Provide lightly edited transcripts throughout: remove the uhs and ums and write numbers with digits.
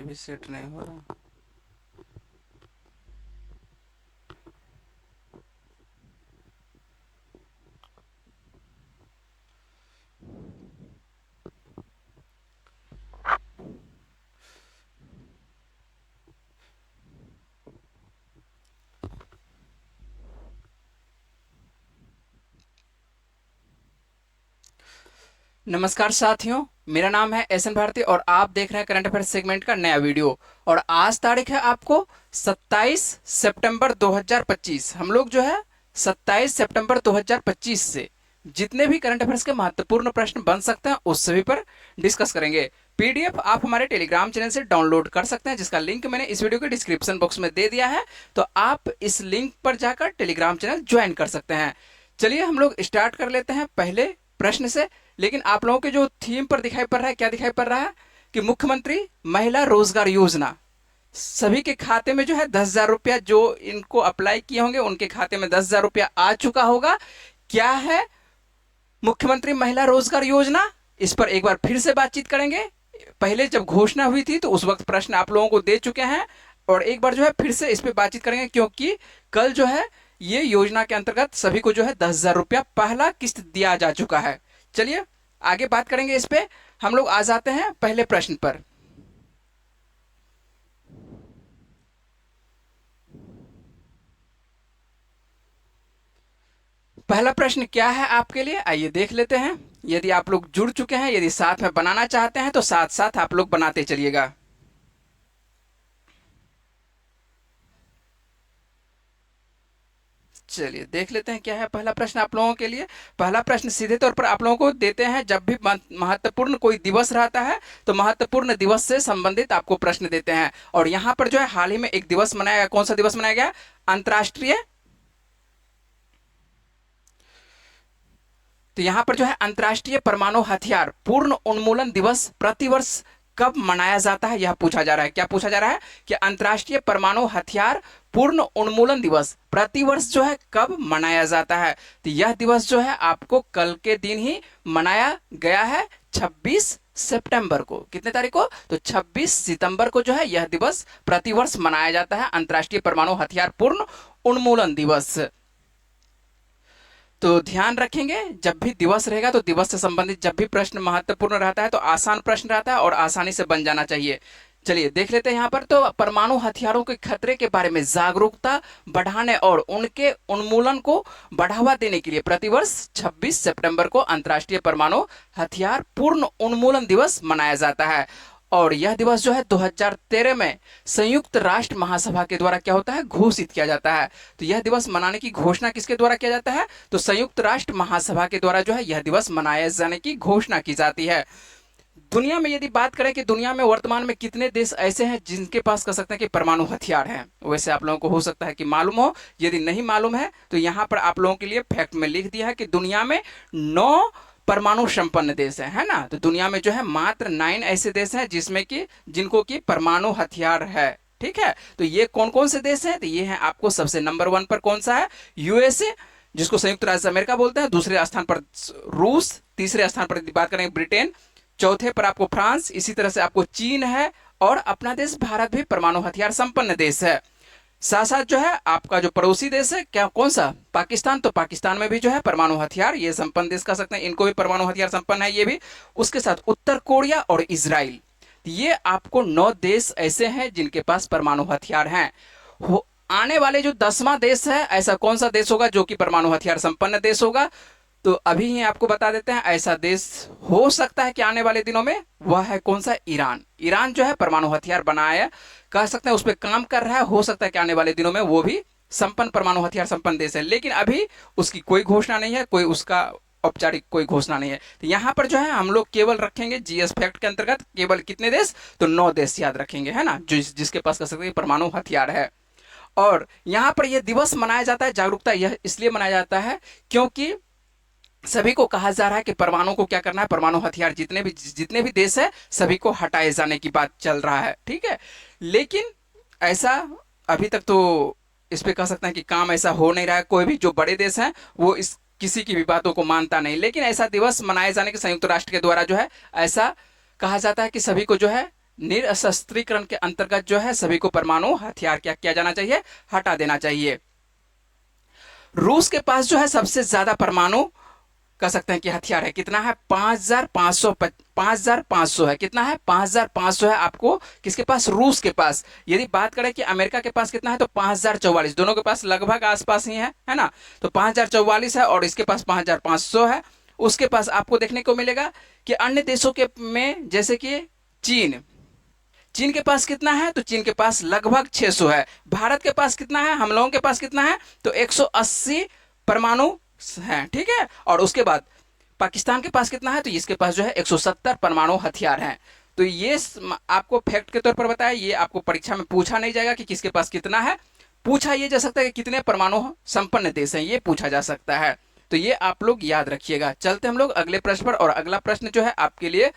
ये भी सेट नहीं हो रहा। नमस्कार साथियों, मेरा नाम है एस एन भारती और आप देख रहे हैं करंट अफेयर सेगमेंट का नया वीडियो। और आज तारीख है आपको 27 सितंबर 2025। हम लोग जो है 27 सितंबर 2025 से जितने भी करंट अफेयर्स के महत्वपूर्ण प्रश्न बन सकते हैं उस सभी पर डिस्कस करेंगे। पीडीएफ आप हमारे टेलीग्राम चैनल से डाउनलोड कर सकते हैं, जिसका लिंक मैंने इस वीडियो के डिस्क्रिप्शन बॉक्स में दे दिया है। तो आप इस लिंक पर जाकर टेलीग्राम चैनल ज्वाइन कर सकते हैं। चलिए हम लोग स्टार्ट कर लेते हैं पहले प्रश्न से। लेकिन आप लोगों के जो थीम पर दिखाई पड़ रहा है, क्या दिखाई पड़ रहा है कि मुख्यमंत्री महिला रोजगार योजना, सभी के खाते में जो है 10,000 रुपया, जो इनको अप्लाई किए होंगे उनके खाते में 10,000 रुपया आ चुका होगा। क्या है मुख्यमंत्री महिला रोजगार योजना, इस पर एक बार फिर से बातचीत करेंगे। पहले जब घोषणा हुई थी तो उस वक्त प्रश्न आप लोगों को दे चुके हैं, और एक बार जो है फिर से इस पर बातचीत करेंगे, क्योंकि कल जो है ये योजना के अंतर्गत सभी को जो है 10,000 रुपया पहला किस्त दिया जा चुका है। चलिए आगे बात करेंगे इस पे। हम लोग आ जाते हैं पहले प्रश्न पर। पहला प्रश्न क्या है आपके लिए, आइए देख लेते हैं। यदि आप लोग जुड़ चुके हैं, यदि साथ में बनाना चाहते हैं तो साथ साथ आप लोग बनाते चलिएगा। चलिए देख लेते हैं क्या है पहला प्रश्न आप लोगों के लिए। पहला प्रश्न सीधे तौर पर आप लोगों को देते हैं, जब भी महत्वपूर्ण कोई दिवस रहता है तो महत्वपूर्ण दिवस से संबंधित आपको प्रश्न देते हैं। और यहाँ पर जो है हाल ही में एक दिवस मनाया गया। कौन सा दिवस मनाया गया? अंतर्राष्ट्रीय, तो यहां पर जो है अंतर्राष्ट्रीय परमाणु हथियार पूर्ण उन्मूलन दिवस प्रतिवर्ष कब मनाया जाता है, यह पूछा जा रहा है। क्या पूछा जा रहा है कि अंतर्राष्ट्रीय परमाणु हथियार पूर्ण उन्मूलन दिवस प्रतिवर्ष जो है कब मनाया जाता है। तो यह दिवस जो है आपको कल के दिन ही मनाया गया है, 26 सितंबर को। कितने तारीख को? तो 26 सितंबर को जो है यह दिवस प्रतिवर्ष मनाया जाता है, अंतर्राष्ट्रीय परमाणु हथियार पूर्ण उन्मूलन दिवस। तो ध्यान रखेंगे, जब भी दिवस रहेगा तो दिवस से संबंधित जब भी प्रश्न महत्वपूर्ण रहता है तो आसान प्रश्न रहता है और आसानी से बन जाना चाहिए। चलिए देख लेते हैं यहाँ पर। तो परमाणु हथियारों के खतरे के बारे में जागरूकता बढ़ाने और उनके उन्मूलन को बढ़ावा देने के लिए प्रतिवर्ष 26 सितंबर को अंतर्राष्ट्रीय परमाणु हथियार पूर्ण उन्मूलन दिवस मनाया जाता है। और यह दिवस जो है 2013 में संयुक्त राष्ट्र महासभा के द्वारा क्या होता है? घोषित किया जाता है। तो यह दिवस मनाने की घोषणा किसके द्वारा किया जाता है? तो संयुक्त राष्ट्र महासभा के द्वारा जो है यह दिवस मनाए जाने की घोषणा की जाती है। दुनिया में यदि बात करें कि दुनिया में वर्तमान में कितने देश ऐसे हैं जिनके पास कह सकते हैं कि परमाणु हथियार हैं, वैसे आप लोगों को हो सकता है कि मालूम हो। यदि नहीं मालूम है तो यहाँ पर आप लोगों के लिए फैक्ट में लिख दिया है कि दुनिया में 9 परमाणु संपन्न देश है ना। तो दुनिया में जो है मात्र 9 ऐसे देश हैं जिसमें कि जिनको कि परमाणु हथियार है। ठीक है, तो ये कौन कौन से देश हैं? तो ये है आपको सबसे नंबर 1 पर कौन सा है? यूएसए, जिसको संयुक्त राज्य अमेरिका बोलते हैं। दूसरे स्थान पर रूस, तीसरे स्थान पर बात करेंगे ब्रिटेन, चौथे पर आपको फ्रांस, इसी तरह से आपको चीन है, और अपना देश भारत भी परमाणु हथियार संपन्न देश है। साथ साथ जो है आपका जो पड़ोसी देश है, क्या कौन सा? पाकिस्तान। तो पाकिस्तान में भी जो है परमाणु हथियार, ये संपन्न देश कह सकते हैं, इनको भी परमाणु हथियार संपन्न है ये भी। उसके साथ उत्तर कोरिया और इजराइल, ये आपको 9 देश ऐसे हैं जिनके पास परमाणु हथियार हैं। आने वाले जो 10वां देश है, ऐसा कौन सा देश होगा जो कि परमाणु हथियार संपन्न देश होगा? तो अभी ही आपको बता देते हैं, ऐसा देश हो सकता है कि आने वाले दिनों में, वह है कौन सा? ईरान। ईरान जो है परमाणु हथियार बनाया, कह सकते हैं उस पर काम कर रहा है। हो सकता है कि आने वाले दिनों में वो भी संपन्न परमाणु हथियार संपन्न देश है, लेकिन अभी उसकी कोई घोषणा नहीं है, कोई उसका औपचारिक कोई घोषणा नहीं है। तो यहाँ पर जो है हम लोग केवल रखेंगे जीएस फैक्ट के अंतर्गत केवल कितने देश? तो 9 देश याद रखेंगे, है ना, जो जिसके पास कह सकते हैं परमाणु हथियार है। और यहाँ पर यह दिवस मनाया जाता है, जागरूकता यह इसलिए मनाया जाता है क्योंकि सभी को कहा जा रहा है कि परमाणु को क्या करना है, परमाणु हथियार जितने भी देश है सभी को हटाए जाने की बात चल रहा है। ठीक है, लेकिन ऐसा अभी तक तो इस पे कह सकते हैं कि काम ऐसा हो नहीं रहा है। कोई भी जो बड़े देश हैं वो इस किसी की भी बातों को मानता नहीं, लेकिन ऐसा दिवस मनाए जाने के संयुक्त राष्ट्र के द्वारा जो है ऐसा कहा जाता है कि सभी को जो है निरस्त्रीकरण के अंतर्गत जो है सभी को परमाणु हथियार क्या किया जाना चाहिए, हटा देना चाहिए। रूस के पास जो है सबसे ज्यादा परमाणु कह सकते हैं कि हथियार है, कितना है 5500 है, कितना है 5500 है आपको किसके पास, रूस के पास। यदि बात करें कि अमेरिका के पास कितना है तो 5044, दोनों के पास लगभग आसपास ही है ना, तो 5044 है और इसके पास 5500 है। उसके पास आपको देखने को मिलेगा कि अन्य देशों के में जैसे कि चीन, चीन के पास कितना है तो चीन के पास लगभग 600 है। भारत के पास कितना है, हम लोगों के पास कितना है तो 180 परमाणु है, ठीक है। और उसके बाद पाकिस्तान के पास कितना है तो इसके पास जो है 170 परमाणु हथियार हैं। तो ये आपको फैक्ट के तौर पर बताया, ये आपको परीक्षा में पूछा नहीं जाएगा कि किसके पास कितना है, पूछा ये जा सकता है कि कितने परमाणु संपन्न देश हैं, ये पूछा जा सकता है। तो ये आप लोग याद रखिएगा। चलते हम लोग अगले प्रश्न पर, और अगला प्रश्न जो है आपके लिए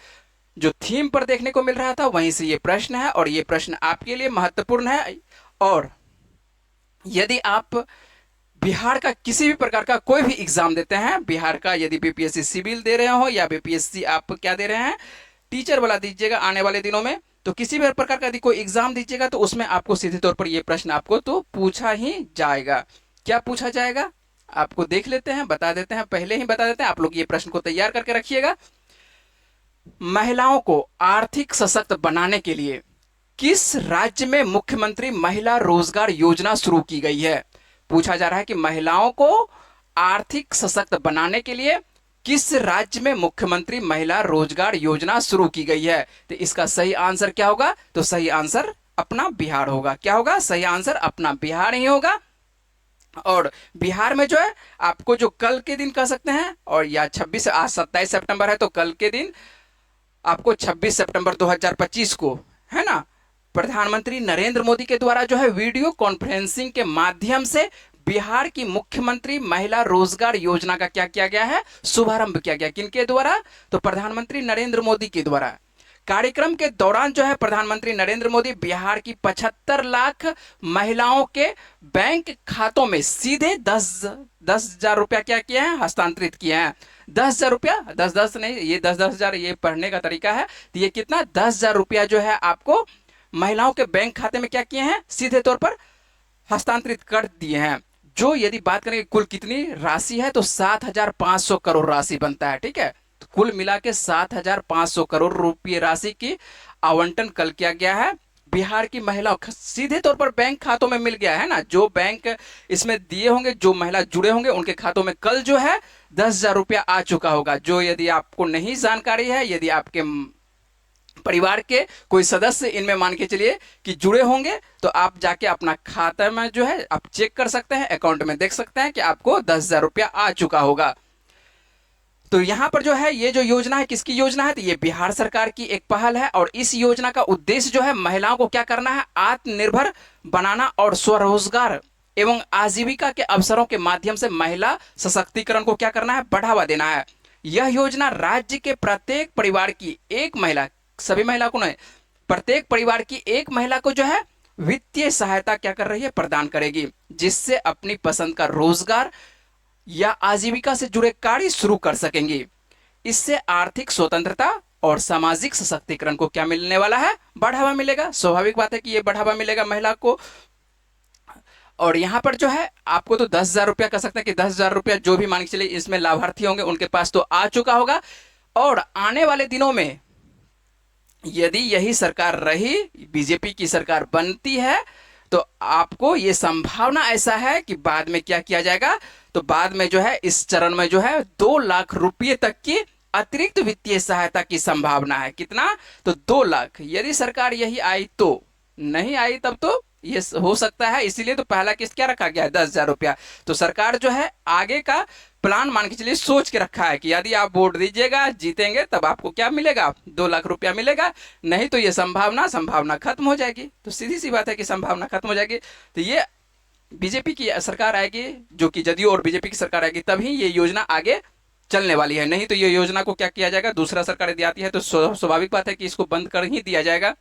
जो थीम पर देखने को मिल रहा था वहीं से ये प्रश्न है, और ये प्रश्न आपके लिए महत्वपूर्ण है। और यदि आप बिहार का किसी भी प्रकार का कोई भी एग्जाम देते हैं, बिहार का यदि बीपीएससी सिविल दे रहे हो या बीपीएससी आप क्या दे रहे हैं टीचर वाला दीजिएगा आने वाले दिनों में, तो किसी भी प्रकार का यदि कोई एग्जाम दीजिएगा तो उसमें आपको सीधे तौर पर ये प्रश्न आपको तो पूछा ही जाएगा। क्या पूछा जाएगा आपको देख लेते हैं, बता देते हैं, पहले ही बता देते हैं, आप लोग ये प्रश्न को तैयार करके रखिएगा। महिलाओं को आर्थिक सशक्त बनाने के लिए किस राज्य में मुख्यमंत्री महिला रोजगार योजना शुरू की गई है। पूछा जा रहा है कि महिलाओं को आर्थिक सशक्त बनाने के लिए किस राज्य में मुख्यमंत्री महिला रोजगार योजना शुरू की गई है। तो इसका सही आंसर क्या होगा तो सही आंसर अपना बिहार होगा। क्या होगा, सही आंसर अपना बिहार ही होगा। और बिहार में जो है आपको जो कल के दिन कह सकते हैं, और या 26 आज 27 सितंबर है तो कल के दिन आपको 26 सितंबर 2025 को है ना प्रधानमंत्री नरेंद्र मोदी के द्वारा जो है वीडियो कॉन्फ्रेंसिंग के माध्यम से बिहार की मुख्यमंत्री महिला रोजगार योजना का क्या किया गया है, शुभारंभ किया गया। किनके द्वारा तो प्रधानमंत्री नरेंद्र मोदी के द्वारा। कार्यक्रम के दौरान जो है प्रधानमंत्री नरेंद्र मोदी बिहार की 75 लाख महिलाओं के बैंक खातों में सीधे 10,000 रुपया क्या किए हैं, हस्तांतरित किए हैं। 10,000 रुपया, 10 नहीं, ये 10,000 ये पढ़ने का तरीका है, तो ये कितना 10,000 रुपया जो है आपको महिलाओं के बैंक खाते में क्या किए हैं, सीधे तौर पर हस्तांतरित कर दिए हैं। जो यदि बात करें कुल कितनी राशि है तो 7,500 करोड़ राशि बनता है, ठीक है। तो कुल मिला के 7,500 करोड़ रुपये राशि की आवंटन कल किया गया है बिहार की महिलाओं सीधे तौर पर बैंक खातों में मिल गया है ना। जो बैंक इसमें दिए होंगे, जो महिला जुड़े होंगे उनके खातों में कल जो है 10,000 रुपया आ चुका होगा। जो यदि आपको नहीं जानकारी है, यदि आपके परिवार के कोई सदस्य इनमें मान के चलिए कि जुड़े होंगे, तो आप जाके अपना खाता में जो है आप चेक कर सकते हैं, अकाउंट में देख सकते हैं कि आपको 10,000 रुपया आ चुका होगा। तो यहां पर जो है ये जो योजना है किसकी योजना है तो ये बिहार सरकार की एक पहल है। और इस योजना का उद्देश्य जो है महिलाओं को क्या करना है, आत्मनिर्भर बनाना और स्वरोजगार एवं आजीविका के अवसरों के माध्यम से महिला सशक्तिकरण को क्या करना है, बढ़ावा देना है। यह योजना राज्य के प्रत्येक परिवार की एक महिला, सभी महिला को नहीं, प्रत्येक परिवार की एक महिला को जो है वित्तीय सहायता क्या कर रही है, प्रदान करेगी, जिससे अपनी पसंद का रोजगार या आजीविका से जुड़े कार्य शुरू कर सकेंगी। इससे आर्थिक स्वतंत्रता और सामाजिक सशक्तिकरण को क्या मिलने वाला है, बढ़ावा मिलेगा। स्वाभाविक बात है कि ये बढ़ावा मिलेगा महिला को। और यहां पर जो है आपको तो 10,000 रुपया कह सकते हैं कि 10,000 रुपया जो भी मान के चलिए इसमें लाभार्थी होंगे उनके पास तो आ चुका होगा। और आने वाले दिनों में यदि यही सरकार रही, बीजेपी की सरकार बनती है, तो आपको ये संभावना ऐसा है कि बाद में क्या किया जाएगा, तो बाद में जो है इस चरण में जो है 2 लाख रुपये तक की अतिरिक्त वित्तीय सहायता की संभावना है। कितना तो 2 लाख। यदि सरकार यही आई तो, नहीं आई तब तो ये हो सकता है। इसीलिए तो पहला किस्त क्या रखा गया है, 10,000 रुपया। तो सरकार जो है आगे का प्लान मान के चलिए सोच के रखा है कि यदि आप वोट दीजिएगा, जीतेंगे, तब आपको क्या मिलेगा, 2 लाख रुपया मिलेगा। नहीं तो ये संभावना खत्म हो जाएगी। तो सीधी सी बात है कि संभावना खत्म हो जाएगी। तो ये बीजेपी की सरकार आएगी, जो कि जदयू और बीजेपी की सरकार आएगी, तभी ये योजना आगे चलने वाली है। नहीं तो ये योजना को क्या किया जाएगा, दूसरा सरकार यदि आती है तो स्वाभाविक बात है कि इसको बंद कर ही दिया जाएगा।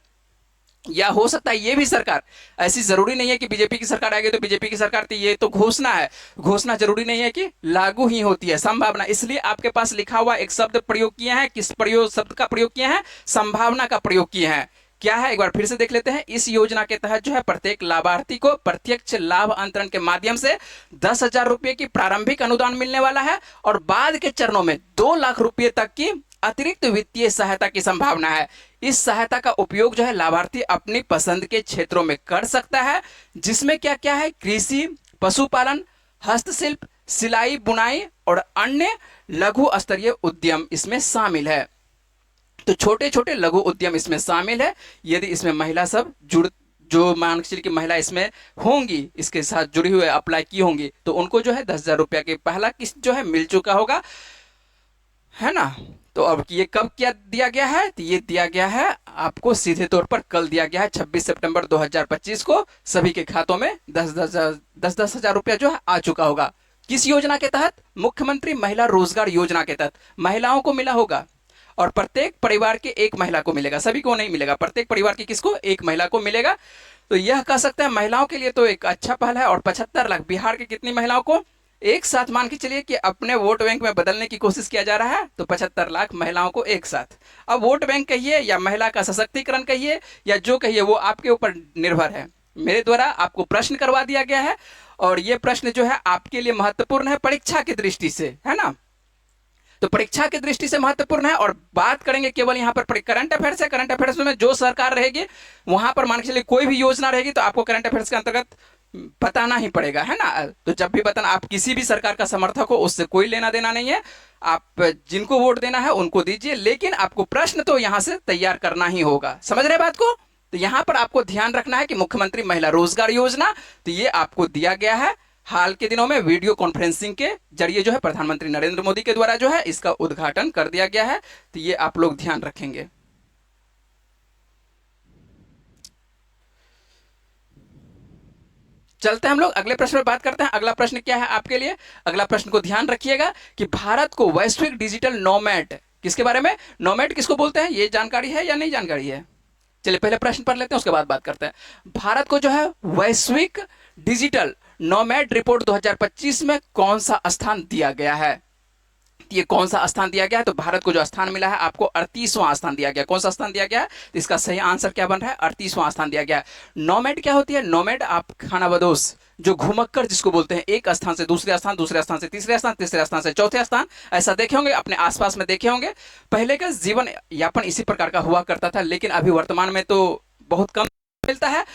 या हो सकता है ये भी सरकार, ऐसी जरूरी नहीं है कि बीजेपी की सरकार आएगी तो बीजेपी की सरकार थी, ये तो घोषणा है, घोषणा जरूरी नहीं है कि लागू ही होती है, संभावना। इसलिए आपके पास लिखा हुआ एक शब्द प्रयोग किए हैं, किस प्रयोग शब्द का प्रयोग किए हैं, संभावना का प्रयोग किए हैं। क्या है, एक बार फिर से देख लेते हैं। इस योजना के तहत जो है प्रत्येक लाभार्थी को प्रत्यक्ष लाभ अंतरण के माध्यम से 10,000 रुपए की प्रारंभिक अनुदान मिलने वाला है और बाद के चरणों में 2 लाख रुपए तक की अतिरिक्त वित्तीय सहायता की संभावना है। इस सहायता का उपयोग जो है लाभार्थी अपनी पसंद के क्षेत्रों में कर सकता है, जिसमें क्या क्या है, कृषि, पशुपालन, हस्तशिल्प, सिलाई बुनाई और अन्य लघु स्तरीय उद्यम इसमें शामिल है। तो छोटे छोटे लघु उद्यम इसमें शामिल है। यदि इसमें महिला सब जुड़, जो मान के चलिए कि महिला इसमें होंगी, इसके साथ जुड़ी हुई अप्लाई की होंगी, तो उनको जो है 10,000 रुपया की पहला किस्त जो है मिल चुका होगा, है ना। तो अब ये कब क्या दिया गया है, तो ये दिया गया है आपको सीधे तौर पर कल दिया गया है 26 सितंबर 2025 को सभी के खातों में 10,000 रुपया जो है आ चुका होगा। किस योजना के तहत? मुख्यमंत्री महिला रोजगार योजना के तहत महिलाओं को मिला होगा और प्रत्येक परिवार के एक महिला को मिलेगा, सभी को नहीं मिलेगा, प्रत्येक परिवार की किसको, एक महिला को मिलेगा। तो यह कह सकते हैं महिलाओं के लिए तो एक अच्छा पहल है। और 75 लाख बिहार की कितनी महिलाओं को एक साथ मान के चलिए कि अपने वोट बैंक में बदलने की कोशिश किया जा रहा है, तो 75 लाख महिलाओं को एक साथ। अब वोट बैंक कहिए या महिला का सशक्तिकरण कहिए या जो कहिए, वो आपके ऊपर निर्भर है। मेरे द्वारा आपको प्रश्न करवा दिया गया है और ये प्रश्न जो है आपके लिए महत्वपूर्ण है परीक्षा की दृष्टि से, है ना। तो परीक्षा की दृष्टि से महत्वपूर्ण है। और बात करेंगे केवल यहाँ पर करंट अफेयर्स है। करंट अफेयर्स में जो सरकार रहेगी वहां पर मान के चलिए कोई भी योजना रहेगी तो आपको करंट अफेयर्स के अंतर्गत बताना ही पड़ेगा, है ना। तो जब भी बताना, आप किसी भी सरकार का समर्थक हो उससे कोई लेना देना नहीं है, आप जिनको वोट देना है उनको दीजिए, लेकिन आपको प्रश्न तो यहां से तैयार करना ही होगा। समझ रहे बात को? तो यहां पर आपको ध्यान रखना है कि मुख्यमंत्री महिला रोजगार योजना, तो ये आपको दिया गया है हाल के दिनों में वीडियो कॉन्फ्रेंसिंग के जरिए जो है प्रधानमंत्री नरेंद्र मोदी के द्वारा जो है इसका उद्घाटन कर दिया गया है। तो ये आप लोग ध्यान रखेंगे। चलते हैं हम लोग अगले प्रश्न पर बात करते हैं। अगला प्रश्न क्या है आपके लिए? अगला प्रश्न को ध्यान रखिएगा कि भारत को वैश्विक डिजिटल नोमैड, किसके बारे में, नोमैड किसको बोलते हैं, ये जानकारी है या नहीं जानकारी है? चलिए पहले प्रश्न पढ़ लेते हैं, उसके बाद बात करते हैं। भारत को जो है वैश्विक डिजिटल नोमैड रिपोर्ट 2025 में कौन सा स्थान दिया गया है? ये कौन सा स्थान दिया गया है? तो भारत को जो स्थान मिला है आपको 38वां स्थान दिया गया। कौन सा स्थान दिया गया है? तो इसका सही आंसर क्या बन रहा है? 38वां स्थान दिया गया है। नोमैड क्या होती है? नोमैड आप खानाबदोश, जो घुमक्कर जिसको बोलते हैं, एक स्थान से दूसरे स्थान, दूसरे स्थान से तीसरे स्थान, तीसरे स्थान से चौथे स्थान, ऐसा देखे होंगे, अपने आसपास में देखे होंगे। पहले का जीवन यापन इसी प्रकार का हुआ करता था, लेकिन अभी वर्तमान में तो बहुत कम मिलता है।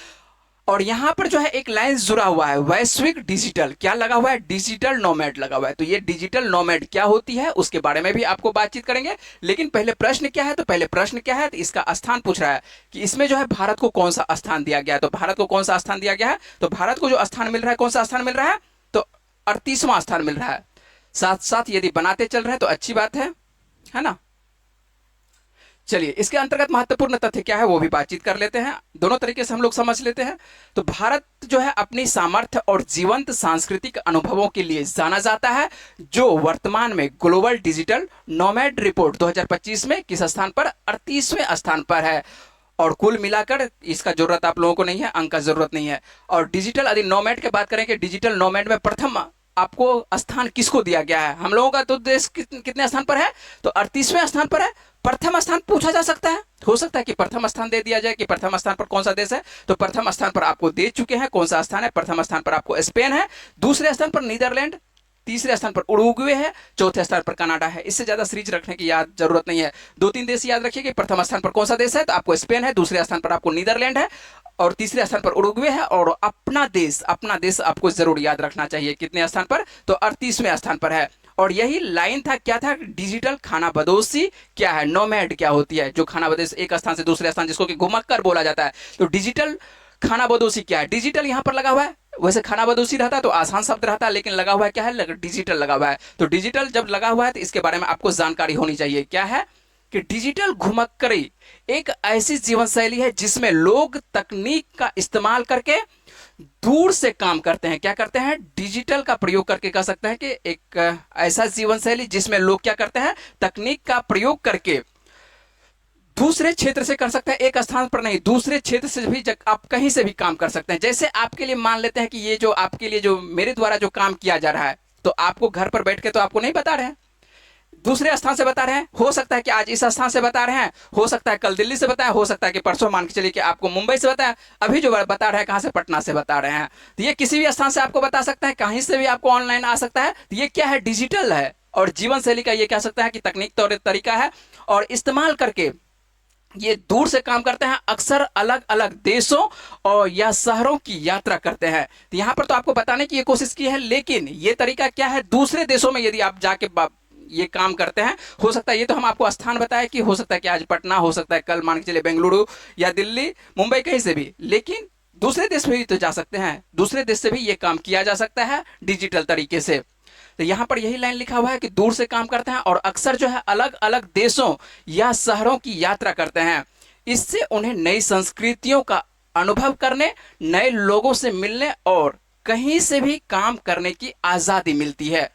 और यहां पर जो है एक लाइन जुड़ा हुआ है, वैश्विक डिजिटल, क्या लगा हुआ है? डिजिटल नोमैड लगा हुआ है। तो ये डिजिटल नोमैड क्या होती है उसके बारे में भी आपको बातचीत करेंगे। लेकिन पहले प्रश्न क्या है? तो पहले प्रश्न क्या है, तो इसका स्थान पूछ रहा है कि इसमें जो है भारत को कौन सा स्थान दिया गया है। तो भारत को कौन सा स्थान दिया गया है? तो भारत को जो स्थान मिल रहा है, कौन सा स्थान मिल रहा है? तो 38वां स्थान मिल रहा है। साथ साथ यदि बनाते चल रहे हैं तो अच्छी बात है ना। चलिए इसके अंतर्गत महत्वपूर्ण तथ्य क्या है वो भी बातचीत कर लेते हैं, दोनों तरीके से हम लोग समझ लेते हैं। तो भारत जो है अपनी सामर्थ्य और जीवंत सांस्कृतिक अनुभवों के लिए जाना जाता है, जो वर्तमान में ग्लोबल डिजिटल नोमैड रिपोर्ट 2025 में किस स्थान पर? 38वें स्थान पर है। और कुल मिलाकर इसका जरूरत आप लोगों को नहीं है, अंक का जरूरत नहीं है। और डिजिटल यदि नोमैड की बात करें कि डिजिटल नोमैड में प्रथम आपको स्थान किसको दिया गया है? हम लोगों का तो देश कितने स्थान पर है? तो 38वें स्थान पर है। प्रथम स्थान पूछा जा सकता है, हो सकता है कि प्रथम स्थान दे दिया जाए कि प्रथम स्थान पर कौन सा देश है। तो प्रथम स्थान पर आपको दे चुके हैं, कौन सा स्थान है? प्रथम स्थान पर आपको स्पेन है, दूसरे स्थान पर नीदरलैंड, तीसरे स्थान पर उरुग्वे है, चौथे स्थान पर कनाडा है। इससे ज्यादा सीरीज रखने की याद जरूरत नहीं है, 2-3 देश याद रखिए कि प्रथम स्थान पर कौन सा देश है, तो आपको स्पेन है, दूसरे स्थान पर आपको नीदरलैंड है और तीसरे स्थान पर उरुग्वे है। और अपना देश आपको जरूर याद रखना चाहिए, कितने स्थान पर? तो 38वें स्थान पर है। और यही लाइन था, क्या था? डिजिटल खानाबदोशी क्या है, नोमैड क्या होती है, जो खानाबदोश एक स्थान से दूसरे स्थान, जिसको कि घुमक्कर बोला जाता है। तो डिजिटल खानाबदोशी क्या है? डिजिटल यहां पर लगा हुआ है, वैसे खानाबदोशी रहता तो आसान शब्द रहता, लेकिन लगा हुआ है क्या है? डिजिटल लगा हुआ है। तो डिजिटल जब लगा हुआ है तो इसके बारे में आपको जानकारी होनी चाहिए। क्या है कि डिजिटल घुमक्करी एक ऐसी जीवन शैली है जिसमें लोग तकनीक का इस्तेमाल करके दूर से काम करते हैं। क्या करते हैं? डिजिटल का प्रयोग करके कह सकते हैं कि एक ऐसा जीवन शैली जिसमें लोग क्या करते हैं? तकनीक का प्रयोग करके दूसरे क्षेत्र से कर सकते हैं, एक स्थान पर नहीं, दूसरे क्षेत्र से भी आप कहीं से भी काम कर सकते हैं। जैसे आपके लिए मान लेते हैं कि ये जो आपके लिए जो मेरे द्वारा जो काम किया जा रहा है, तो आपको घर पर बैठ के तो आपको नहीं बता रहे हैं, दूसरे स्थान से बता रहे हैं, हो सकता है कि आज इस स्थान से बता रहे हैं, हो सकता है कल दिल्ली से बताया, हो सकता है कि परसों मान के चलिए कि आपको मुंबई से बताया, अभी जो बता रहे हैं कहाँ से, पटना से बता रहे हैं। तो ये किसी भी स्थान से आपको बता सकता है, कहीं से भी आपको ऑनलाइन आ सकता है। तो ये क्या है, डिजिटल है और जीवन शैली का ये कह सकता है कि तकनीक और तरीका है, और इस्तेमाल करके ये दूर से काम करते हैं, अक्सर अलग अलग देशों और या शहरों की यात्रा करते हैं। तो यहाँ पर तो आपको बताने की ये कोशिश की है, लेकिन ये तरीका क्या है, दूसरे देशों में यदि आप जाके ये काम करते हैं, हो सकता है ये तो हम आपको स्थान बताए कि हो सकता है कि आज पटना, हो सकता है कल मान के चलिए बेंगलुरु या दिल्ली, मुंबई, कहीं से भी, लेकिन दूसरे देश में भी तो जा सकते हैं, दूसरे देश से भी ये काम किया जा सकता है डिजिटल तरीके से। तो यहाँ पर यही लाइन लिखा हुआ है कि दूर से काम करते हैं और अक्सर जो है अलग अलग देशों या शहरों की यात्रा करते हैं। इससे उन्हें नई संस्कृतियों का अनुभव करने, नए लोगों से मिलने और कहीं से भी काम करने की आज़ादी मिलती है।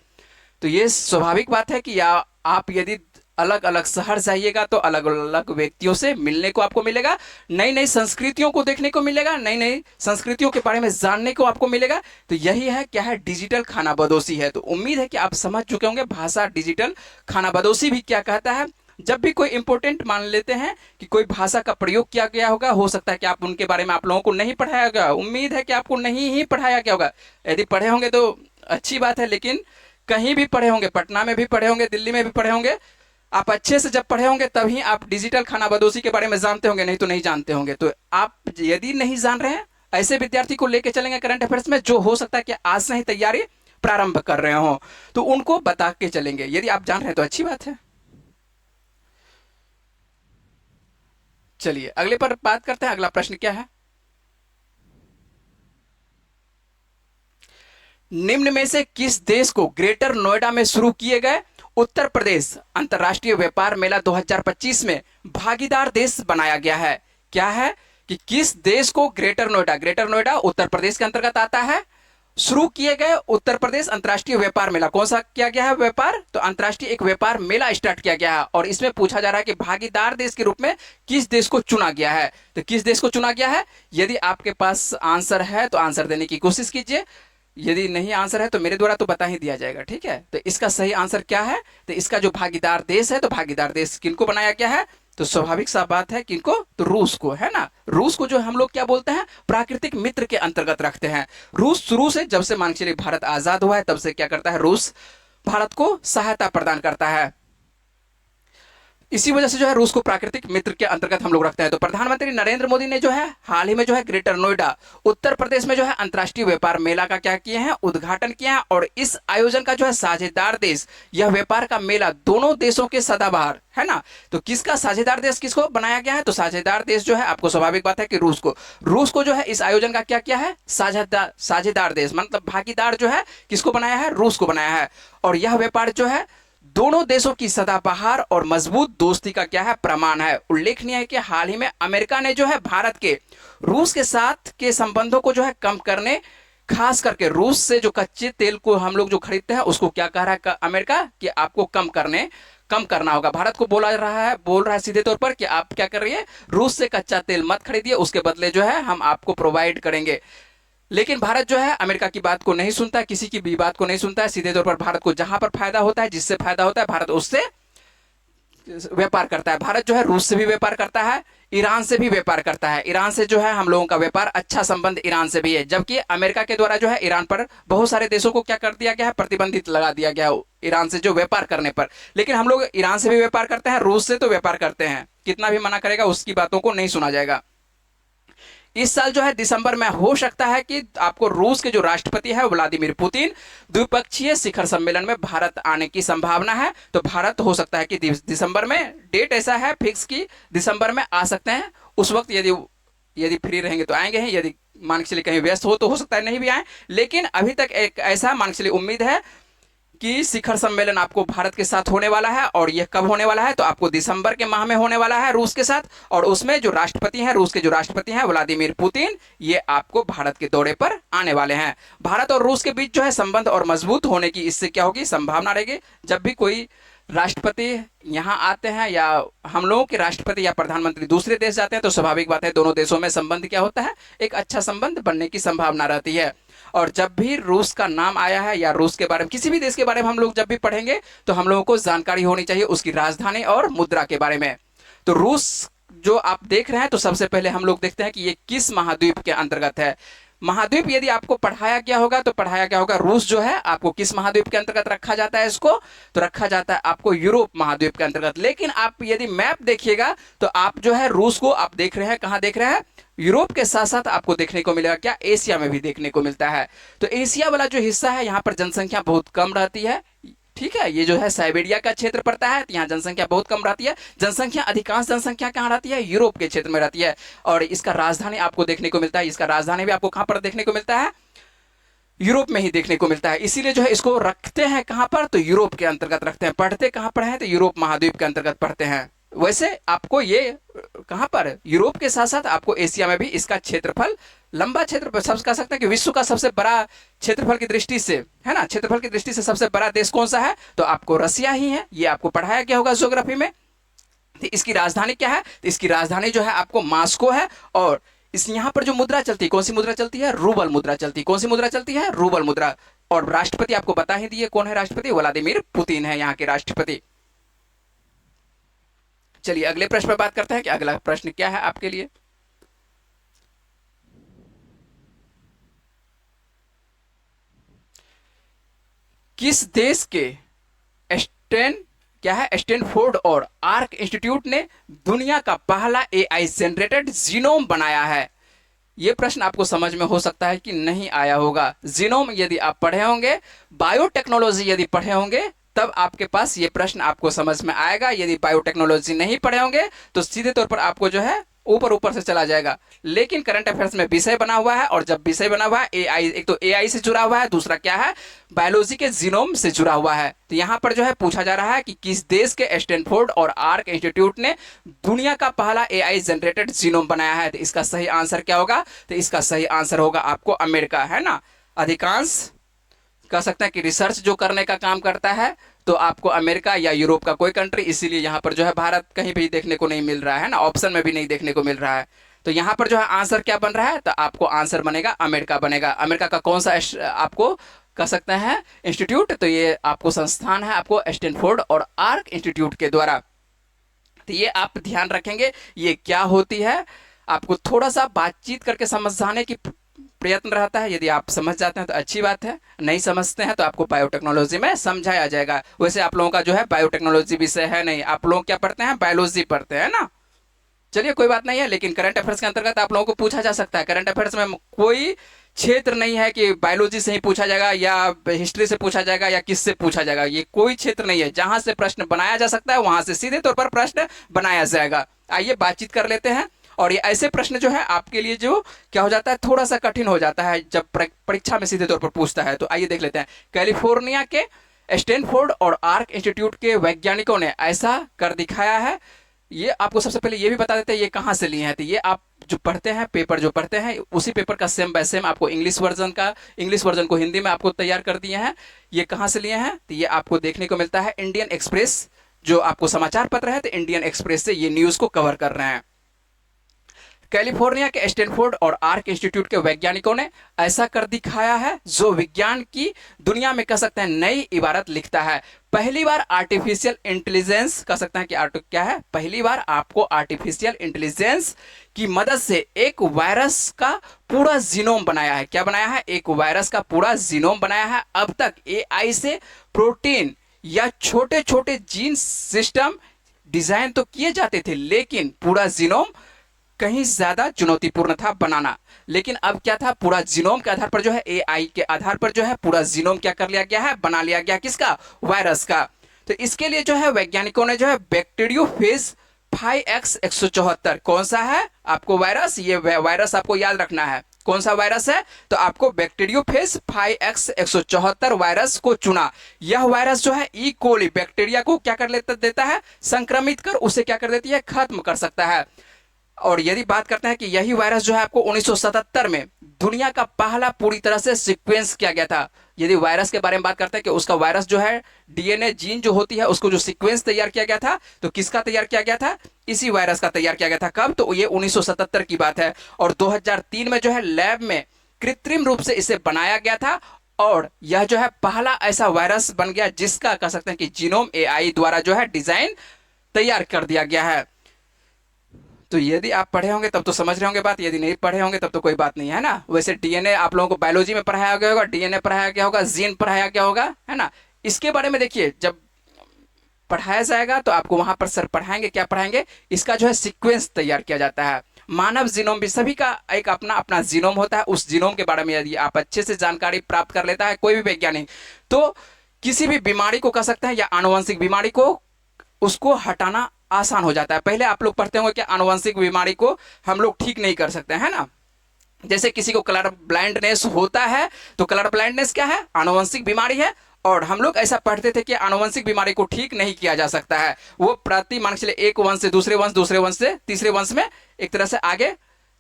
तो ये स्वाभाविक बात है कि आप यदि अलग अलग शहर जाइएगा तो अलग अलग व्यक्तियों से मिलने को आपको मिलेगा, नई नई संस्कृतियों को देखने को मिलेगा, नई नई संस्कृतियों के बारे में जानने को आपको मिलेगा। तो यही है क्या है, डिजिटल खानाबदोशी है। तो उम्मीद है कि आप समझ चुके होंगे भाषा डिजिटल खानाबदोशी भी क्या कहता है। जब भी कोई इंपॉर्टेंट मान लेते हैं कि कोई भाषा का प्रयोग किया गया होगा, हो सकता है कि आप उनके बारे में आप लोगों को नहीं पढ़ाया गया, उम्मीद है कि आपको नहीं ही पढ़ाया गया होगा। यदि पढ़े होंगे तो अच्छी बात है, लेकिन कहीं भी पढ़े होंगे, पटना में भी पढ़े होंगे, दिल्ली में भी पढ़े होंगे, आप अच्छे से जब पढ़े होंगे तभी आप डिजिटल खानाबदोशी के बारे में जानते होंगे, नहीं तो नहीं जानते होंगे। तो आप यदि नहीं जान रहे हैं, ऐसे विद्यार्थी को लेके चलेंगे करंट अफेयर्स में जो हो सकता है कि आज से ही तैयारी प्रारंभ कर रहे हो, तो उनको बता के चलेंगे। यदि आप जान रहे हैं तो अच्छी बात है। चलिए अगले पर बात करते हैं। अगला प्रश्न क्या है, निम्न में से किस देश को ग्रेटर नोएडा में शुरू किए गए उत्तर प्रदेश अंतर्राष्ट्रीय व्यापार मेला 2025 में भागीदार देश बनाया गया है? क्या है कि किस देश को ग्रेटर नोएडा उत्तर प्रदेश के अंतर्गत आता है, शुरू किए गए उत्तर प्रदेश अंतर्राष्ट्रीय व्यापार मेला, कौन सा किया गया है व्यापार, तो अंतर्राष्ट्रीय एक व्यापार मेला स्टार्ट किया गया है, और इसमें पूछा जा रहा है कि भागीदार देश के रूप में किस देश को चुना गया है। तो किस देश को चुना गया है, यदि आपके पास आंसर है तो आंसर देने की कोशिश कीजिए, यदि नहीं आंसर है तो मेरे द्वारा तो बता ही दिया जाएगा, ठीक है। तो इसका सही आंसर क्या है, तो इसका जो भागीदार देश है, तो भागीदार देश किनको बनाया गया है, तो स्वाभाविक सा बात है किनको, तो रूस को, है ना। रूस को जो हम लोग क्या बोलते हैं, प्राकृतिक मित्र के अंतर्गत रखते हैं। रूस शुरू से, जब से मान के चलिए भारत आजाद हुआ है, तब से क्या करता है, रूस भारत को सहायता प्रदान करता है। इसी वजह से जो है रूस को प्राकृतिक मित्र के अंतर्गत हम लोग रखते हैं। तो प्रधानमंत्री नरेंद्र मोदी ने जो है हाल ही में जो है ग्रेटर नोएडा उत्तर प्रदेश में जो है अंतर्राष्ट्रीय व्यापार मेला का क्या किए हैं, उद्घाटन किया है, और इस आयोजन का जो है साझेदार देश, यह व्यापार का मेला दोनों देशों के सदाबहार, है ना। तो किसका साझेदार देश किसको बनाया गया है, तो साझेदार देश जो है आपको स्वाभाविक बात है कि रूस को जो है इस आयोजन का क्या किया है, साझेदार देश मतलब भागीदार जो है किसको बनाया है, रूस को बनाया है। और यह व्यापार जो है दोनों देशों की सदाबहार और मजबूत दोस्ती का क्या है, प्रमाण है। उल्लेखनीय है कि हाल ही में अमेरिका ने जो है भारत के रूस के साथ के संबंधों को जो है कम करने, खास करके रूस से जो कच्चे तेल को हम लोग जो खरीदते हैं उसको क्या कह रहा है अमेरिका, कि आपको कम करना होगा। भारत को बोल रहा है सीधे तौर पर कि आप क्या कर रही है, रूस से कच्चा तेल मत खरीदिए, उसके बदले जो है हम आपको प्रोवाइड करेंगे। लेकिन भारत जो है अमेरिका की बात को नहीं सुनता है, किसी की भी बात को नहीं सुनता है। सीधे तौर पर भारत को जहां पर फायदा होता है, जिससे फायदा होता है, भारत उससे व्यापार करता है। भारत जो है रूस से भी व्यापार करता है, ईरान से भी व्यापार करता है। ईरान से जो है हम लोगों का व्यापार, अच्छा संबंध ईरान से भी है। जबकि अमेरिका के द्वारा जो है ईरान पर बहुत सारे देशों को क्या कर दिया गया है, प्रतिबंधित लगा दिया गया है ईरान से जो व्यापार करने पर। लेकिन हम लोग ईरान से भी व्यापार करते हैं, रूस से तो व्यापार करते हैं, कितना भी मना करेगा उसकी बातों को नहीं सुना जाएगा। इस साल जो है दिसंबर में हो सकता है कि आपको रूस के जो राष्ट्रपति है व्लादिमीर पुतिन द्विपक्षीय शिखर सम्मेलन में भारत आने की संभावना है। तो भारत हो सकता है कि दिसंबर में, डेट ऐसा है फिक्स कि दिसंबर में आ सकते हैं। उस वक्त यदि फ्री रहेंगे तो आएंगे हैं, यदि मान के चलिए कहीं व्यस्त हो तो हो सकता है नहीं भी आए। लेकिन अभी तक एक ऐसा मान के चलिए उम्मीद है कि शिखर सम्मेलन आपको भारत के साथ होने वाला है। और यह कब होने वाला है, तो आपको दिसंबर के माह में होने वाला है रूस के साथ। और उसमें जो राष्ट्रपति हैं, रूस के जो राष्ट्रपति हैं व्लादिमीर पुतिन, ये आपको भारत के दौरे पर आने वाले हैं। भारत और रूस के बीच जो है संबंध और मजबूत होने की इससे क्या होगी, संभावना रहेगी। जब भी कोई राष्ट्रपति यहाँ आते हैं या हम लोगों के राष्ट्रपति या प्रधानमंत्री दूसरे देश जाते हैं तो स्वाभाविक बात है दोनों देशों में संबंध क्या होता है, एक अच्छा संबंध बनने की संभावना रहती है। और जब भी रूस का नाम आया है या रूस के बारे में किसी भी देश के बारे में हम लोग जब भी पढ़ेंगे तो हम लोगों को जानकारी होनी चाहिए उसकी राजधानी और मुद्रा के बारे में। तो रूस जो आप देख रहे हैं तो सबसे पहले हम लोग देखते हैं कि ये किस महाद्वीप के अंतर्गत है। महाद्वीप यदि आपको पढ़ाया गया होगा तो पढ़ाया गया होगा रूस जो है आपको किस महाद्वीप के अंतर्गत रखा जाता है, इसको तो रखा जाता है आपको यूरोप महाद्वीप के अंतर्गत। लेकिन आप यदि मैप देखिएगा तो आप जो है रूस को आप देख रहे हैं, कहां देख रहे हैं, यूरोप के साथ साथ आपको देखने को मिलेगा क्या, एशिया में भी देखने को मिलता है। तो एशिया वाला जो हिस्सा है यहाँ पर जनसंख्या बहुत कम रहती है, ठीक है। ये जो है साइबेरिया का क्षेत्र पड़ता है, तो यहाँ जनसंख्या बहुत कम रहती है। जनसंख्या अधिकांश जनसंख्या कहाँ रहती है, यूरोप के क्षेत्र में रहती है। और इसका राजधानी आपको देखने को मिलता है, इसका राजधानी भी आपको कहाँ पर देखने को मिलता है, यूरोप में ही देखने को मिलता है। इसीलिए जो है इसको रखते हैं कहाँ पर, तो यूरोप के अंतर्गत रखते हैं। पढ़ते कहाँ पर हैं, तो यूरोप महाद्वीप के अंतर्गत पढ़ते हैं। वैसे आपको ये कहाँ पर, यूरोप के साथ साथ आपको एशिया में भी इसका क्षेत्रफल, लंबा क्षेत्रफल, सब कह सकते हैं कि विश्व का सबसे बड़ा क्षेत्रफल की दृष्टि से, है ना, क्षेत्रफल की दृष्टि से सबसे बड़ा देश कौन सा है, तो आपको रसिया ही है। ये आपको पढ़ाया गया होगा ज्योग्राफी में। तो इसकी राजधानी क्या है, तो इसकी राजधानी जो है आपको मास्को है। और इस यहाँ पर जो मुद्रा चलती है, कौन सी मुद्रा चलती है, रूबल मुद्रा चलती है। कौन सी मुद्रा चलती है, रूबल मुद्रा। और राष्ट्रपति आपको बता ही दिए कौन है राष्ट्रपति, व्लादिमीर पुतिन है यहाँ के राष्ट्रपति। चलिए अगले प्रश्न पर बात करते हैं कि अगला प्रश्न क्या है आपके लिए। किस देश के स्टैन क्या है, स्टैनफोर्ड और आर्क इंस्टीट्यूट ने दुनिया का पहला एआई जनरेटेड जीनोम बनाया है। यह प्रश्न आपको समझ में हो सकता है कि नहीं आया होगा। जीनोम यदि आप पढ़े होंगे, बायोटेक्नोलॉजी यदि पढ़े होंगे, तब आपके पास ये प्रश्न आपको समझ में आएगा। यदि बायोटेक्नोलॉजी नहीं पढ़े होंगे तो सीधे तौर पर आपको जो है ऊपर ऊपर से चला जाएगा। लेकिन करंट अफेयर्स में विषय बना हुआ है, और जब विषय बना हुआ है एआई, एक तो एआई से जुड़ा हुआ है, दूसरा क्या है, बायोलॉजी के जीनोम से जुड़ा हुआ है। तो यहाँ पर जो है पूछा जा रहा है कि किस देश के स्टैनफोर्ड और आर्क इंस्टीट्यूट ने दुनिया का पहला एआई जनरेटेड जीनोम बनाया है। तो इसका सही आंसर क्या होगा, तो इसका सही आंसर होगा आपको अमेरिका, है ना। अधिकांश कह सकते हैं कि रिसर्च जो करने का काम करता है तो आपको अमेरिका या यूरोप का कोई कंट्री, इसीलिए यहाँ पर जो है भारत कहीं भी देखने को नहीं मिल रहा है ना, ऑप्शन में भी नहीं देखने को मिल रहा है। तो यहाँ पर जो है आंसर क्या बन रहा है, तो आपको आंसर बनेगा अमेरिका बनेगा। अमेरिका का कौन सा आपको कह सकते हैं इंस्टीट्यूट, तो ये आपको संस्थान है आपको स्टैनफोर्ड और आर्क इंस्टीट्यूट के द्वारा। तो ये आप ध्यान रखेंगे ये क्या होती है, आपको थोड़ा सा बातचीत करके समझाने की प्रयत्न रहता है। यदि आप समझ जाते हैं तो अच्छी बात है, नहीं समझते हैं तो आपको बायोटेक्नोलॉजी में समझाया जाएगा। वैसे आप लोगों का जो है बायोटेक्नोलॉजी विषय है नहीं, आप लोग क्या पढ़ते हैं, बायोलॉजी पढ़ते हैं ना। चलिए कोई बात नहीं है, लेकिन करंट अफेयर्स के अंतर्गत आप लोगों को पूछा जा सकता है। करंट अफेयर्स में कोई क्षेत्र नहीं है कि बायोलॉजी से ही पूछा जाएगा या हिस्ट्री से पूछा जाएगा या किससे पूछा जाएगा, ये कोई क्षेत्र नहीं है। जहां से प्रश्न बनाया जा सकता है वहां से सीधे तौर पर प्रश्न बनाया जाएगा। आइए बातचीत कर लेते हैं। और ये ऐसे प्रश्न जो है आपके लिए जो क्या हो जाता है, थोड़ा सा कठिन हो जाता है जब परीक्षा में सीधे तौर पर पूछता है। तो आइए देख लेते हैं। कैलिफोर्निया के स्टैनफोर्ड और आर्क इंस्टीट्यूट के वैज्ञानिकों ने ऐसा कर दिखाया है। ये आपको सबसे पहले ये भी बता देते हैं ये कहाँ से लिए हैं। तो ये आप जो पढ़ते हैं, पेपर जो पढ़ते हैं, उसी पेपर का सेम बाय सेम आपको इंग्लिश वर्जन को हिंदी में आपको तैयार कर दिए हैं। ये कहाँ से लिए हैं, तो ये आपको देखने को मिलता है इंडियन एक्सप्रेस, जो आपको समाचार पत्र है, तो इंडियन एक्सप्रेस से ये न्यूज को कवर कर रहे हैं। कैलिफोर्निया के स्टैनफोर्ड और आर्क इंस्टीट्यूट के वैज्ञानिकों ने ऐसा कर दिखाया है जो विज्ञान की दुनिया में कह सकते हैं नई इबारत लिखता है। पहली बार आर्टिफिशियल इंटेलिजेंस कह सकते हैं कि क्या है, पहली बार आपको आर्टिफिशियल इंटेलिजेंस की मदद से एक वायरस का पूरा जीनोम बनाया है। क्या बनाया है, एक वायरस का पूरा जीनोम बनाया है। अब तक एआई से प्रोटीन या छोटे छोटे जीन सिस्टम डिजाइन तो किए जाते थे, लेकिन पूरा जीनोम कहीं ज्यादा चुनौतीपूर्ण था बनाना। लेकिन अब क्या था, पूरा जीनोम के आधार पर जो है, एआई के आधार पर जो है पूरा जीनोम क्या कर लिया गया है, बना लिया गया, किसका, वायरस का। तो इसके लिए जो है वैज्ञानिकों ने जो है बैक्टीरियोफेज 5X174, कौन सा है आपको वायरस, ये वायरस आपको याद रखना है कौन सा वायरस है, तो आपको बैक्टीरियोफेज 5X174 वायरस को चुना। यह वायरस जो है ई कोली बैक्टीरिया को क्या कर देता है, संक्रमित कर उसे क्या कर देती है, खत्म कर सकता है। और यदि बात करते हैं कि यही वायरस जो है आपको 1977 में दुनिया का पहला पूरी तरह से सीक्वेंस किया गया था। यदि वायरस के बारे में बात करते हैं कि उसका वायरस जो है डीएनए जीन जो होती है उसको जो सीक्वेंस तैयार किया गया था, तो किसका तैयार किया गया था? इसी वायरस का तैयार किया गया था। कब? तो ये 1977 की बात है। और 2003 में जो है लैब में कृत्रिम रूप से इसे बनाया गया था और यह जो है पहला ऐसा वायरस बन गया जिसका कह सकते हैं कि जीनोम एआई द्वारा जो है डिजाइन तैयार कर दिया गया है। तो यदि आप पढ़े होंगे तब तो समझ रहे होंगे बात, यदि नहीं पढ़े होंगे तब तो कोई बात नहीं है ना। वैसे डीएनए आप लोगों को बायोलॉजी में पढ़ाया गया होगा, डीएनए पढ़ाया गया होगा, जीन पढ़ाया गया होगा, है ना। इसके बारे में देखिए जब पढ़ाया जाएगा तो आपको वहां पर सर पढ़ाएंगे, क्या पढ़ाएंगे? इसका जो है सीक्वेंस तैयार किया जाता है। मानव जीनोम भी, सभी का एक अपना अपना जीनोम होता है। उस जीनोम के बारे में यदि आप अच्छे से जानकारी प्राप्त कर लेता है कोई भी वैज्ञानिक, तो किसी भी बीमारी को कह सकते हैं या आनुवंशिक बीमारी को उसको हटाना आसान हो जाता है। पहले आप लोग पढ़ते होंगे कि आनुवंशिक बीमारी को हम लोग ठीक नहीं कर सकते, है ना। जैसे किसी को कलर ब्लाइंडनेस होता है, तो कलर ब्लाइंडनेस क्या है? आनुवंशिक बीमारी है। और हम लोग ऐसा पढ़ते थे कि आनुवंशिक बीमारी को ठीक नहीं किया जा सकता है, वो प्रति मान के चलिए एक वंश से दूसरे वंश, दूसरे वंश से तीसरे वंश में एक तरह से आगे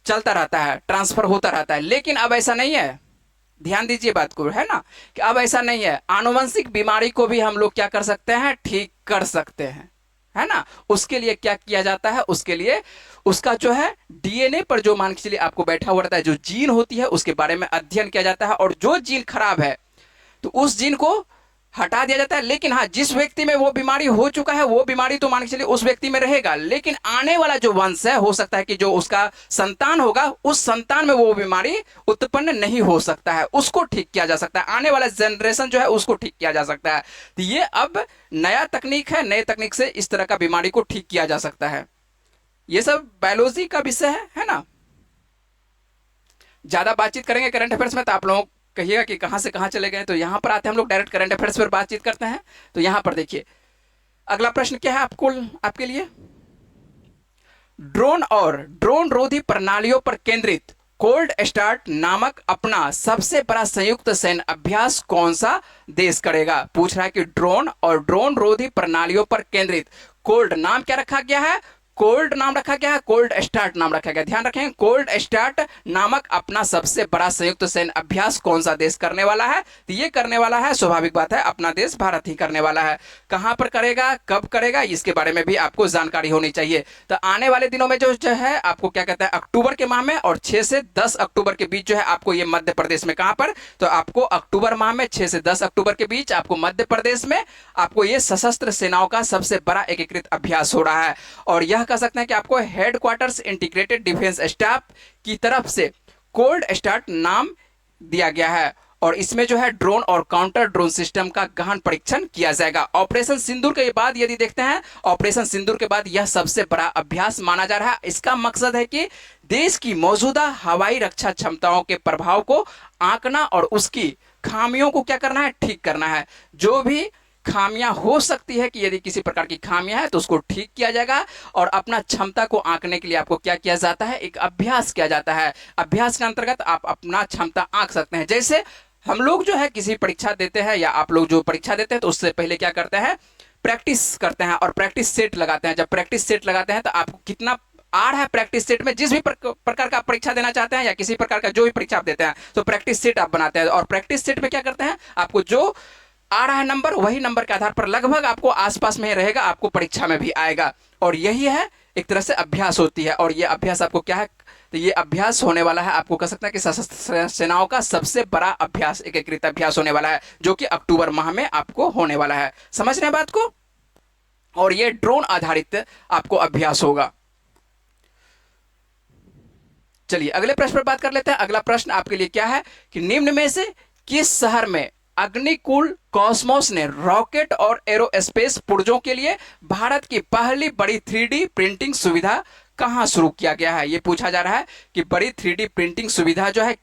चलता रहता है, ट्रांसफर होता रहता है। लेकिन अब ऐसा नहीं है, ध्यान दीजिए बात को, है ना, कि अब ऐसा नहीं है। आनुवंशिक बीमारी को भी हम लोग क्या कर सकते हैं? ठीक कर सकते हैं, है ना। उसके लिए क्या किया जाता है? उसके लिए उसका जो है डीएनए पर जो मान के चलिए आपको बैठा हुआ रहता है, जो जीन होती है उसके बारे में अध्ययन किया जाता है। और जो जीन खराब है तो उस जीन को हटा दिया जाता है। लेकिन हाँ, जिस व्यक्ति में वो बीमारी हो चुका है वो बीमारी तो मान के चलिए उस व्यक्ति में रहेगा, लेकिन आने वाला जो वंश है, हो सकता है कि जो उसका संतान होगा उस संतान में वो बीमारी उत्पन्न नहीं हो सकता है, उसको ठीक किया जा सकता है। आने वाला जनरेशन जो है उसको ठीक किया जा सकता है। तो ये अब नया तकनीक है, नए तकनीक से इस तरह का बीमारी को ठीक किया जा सकता है। ये सब बायोलॉजी का विषय है ना। ज्यादा बातचीत करेंगे करंट अफेयर्स में तो आप लोग कहिएगा कि कहां से कहां चले गए। तो यहां पर आते हैं हम लोग डायरेक्ट करंट अफेयर्स पर बातचीत करते हैं। तो यहां पर देखिए अगला प्रश्न क्या है आपको, आपके लिए, ड्रोन और ड्रोन रोधी प्रणालियों पर केंद्रित कोल्ड स्टार्ट नामक अपना सबसे बड़ा संयुक्त सैन्य अभ्यास कौन सा देश करेगा? पूछ रहा है कि ड्रोन और ड्रोन रोधी प्रणालियों पर केंद्रित कोल्ड नाम क्या रखा गया है? कोल्ड नाम रखा गया है, कोल्ड स्टार्ट नाम रखा गया। ध्यान रखें, कोल्ड स्टार्ट नामक अपना सबसे बड़ा संयुक्त सैन्य अभ्यास कौन सा देश करने वाला है? तो ये करने वाला है, स्वाभाविक बात है, अपना देश भारत ही करने वाला है। कहां पर करेगा, कब करेगा, इसके बारे में भी आपको जानकारी होनी चाहिए। तो आने वाले दिनों में जो है आपको क्या कहते हैं, अक्टूबर के माह में और 6 से 10 अक्टूबर के बीच जो है आपको ये मध्य प्रदेश में, कहां पर? तो आपको अक्टूबर माह में 6 से 10 अक्टूबर के बीच आपको मध्य प्रदेश में आपको ये सशस्त्र सेनाओं का सबसे बड़ा एकीकृत अभ्यास हो रहा है। और यह कह सकते हैं कि आपको हेडक्वार्टर्स इंटीग्रेटेड डिफेंस स्टाफ की तरफ से कोल्ड स्टार्ट नाम दिया गया है। और इसमें जो है ड्रोन और काउंटर ड्रोन सिस्टम का गहन परीक्षण किया जाएगा। ऑपरेशन सिंदूर के बाद यदि देखते हैं, ऑपरेशन सिंदूर के बाद यह सबसे बड़ा अभ्यास माना जा रहा है। इसका मकसद है कि देश की मौजूदा हवाई रक्षा क्षमताओं के प्रभाव को आंकना और उसकी खामियों को क्या करना है? ठीक करना है। जो भी खामियां हो सकती है कि यदि किसी प्रकार की खामियां है तो उसको ठीक किया जाएगा। और अपना क्षमता को आंकने के लिए आपको क्या किया जाता है? एक अभ्यास किया जाता है। अभ्यास के अंतर्गत आप अपना क्षमता आंक सकते हैं। जैसे हम लोग जो है किसी परीक्षा देते हैं या आप लोग जो परीक्षा देते हैं तो उससे पहले क्या करते हैं? प्रैक्टिस करते हैं और प्रैक्टिस सेट लगाते हैं। जब प्रैक्टिस सेट लगाते हैं तो आपको कितना आ रहा है प्रैक्टिस सेट में, जिस भी प्रकार का परीक्षा देना चाहते हैं या किसी प्रकार का जो भी परीक्षा आप देते हैं तो प्रैक्टिस सेट आप बनाते हैं। और प्रैक्टिस सेट में क्या करते हैं? आपको जो आ रहा है नंबर, वही नंबर के आधार पर लगभग आपको आसपास में ही रहेगा, आपको परीक्षा में भी आएगा। और यही है एक तरह से अभ्यास होती है। और ये अभ्यास आपको क्या है? तो ये अभ्यास होने वाला है, आपको कह सकते हैं कि सशस्त्र सेनाओं का सबसे बड़ा अभ्यास, एकीकृत अभ्यास होने वाला है, जो कि अक्टूबर माह में आपको होने वाला है। समझ रहे हैं बात को? और ये ड्रोन आधारित आपको अभ्यास होगा। चलिए अगले प्रश्न पर बात कर लेते हैं। अगला प्रश्न आपके लिए क्या है कि निम्न में से किस शहर में अग्निकुल कॉस्मोस ने रॉकेट और एरोस्पेस पुर्जों के लिए भारत की पहली बड़ी 3D प्रिंटिंग सुविधा कहां शुरू किया गया है? यह पूछा जा रहा है कि बड़ी 3D प्रिंटिंग सुविधा जो है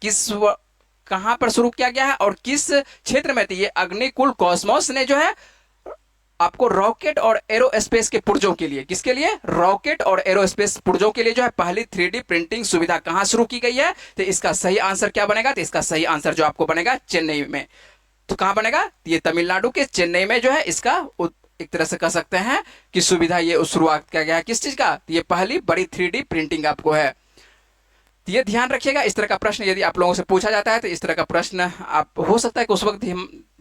कहां पर शुरू किया गया है और किस क्षेत्र में थी? ये अग्निकुल कॉस्मोस ने जो है आपको रॉकेट और एरोस्पेस के पुर्जों के लिए, किसके लिए? रॉकेट और एरोस्पेस पुर्जों के लिए जो है पहली 3D प्रिंटिंग सुविधा कहां शुरू की गई है? तो इसका सही आंसर क्या बनेगा? तो इसका सही आंसर जो आपको बनेगा चेन्नई में। तो कहां बनेगा? ये तमिलनाडु के चेन्नई में जो है इसका एक तरह से कह सकते हैं कि सुविधा ये शुरुआत किया गया है। किस चीज का? ये पहली बड़ी 3D प्रिंटिंग आपको है। तो ये ध्यान रखिएगा, इस तरह का प्रश्न यदि आप लोगों से पूछा जाता है तो इस तरह का प्रश्न आप हो सकता है कि उस वक्त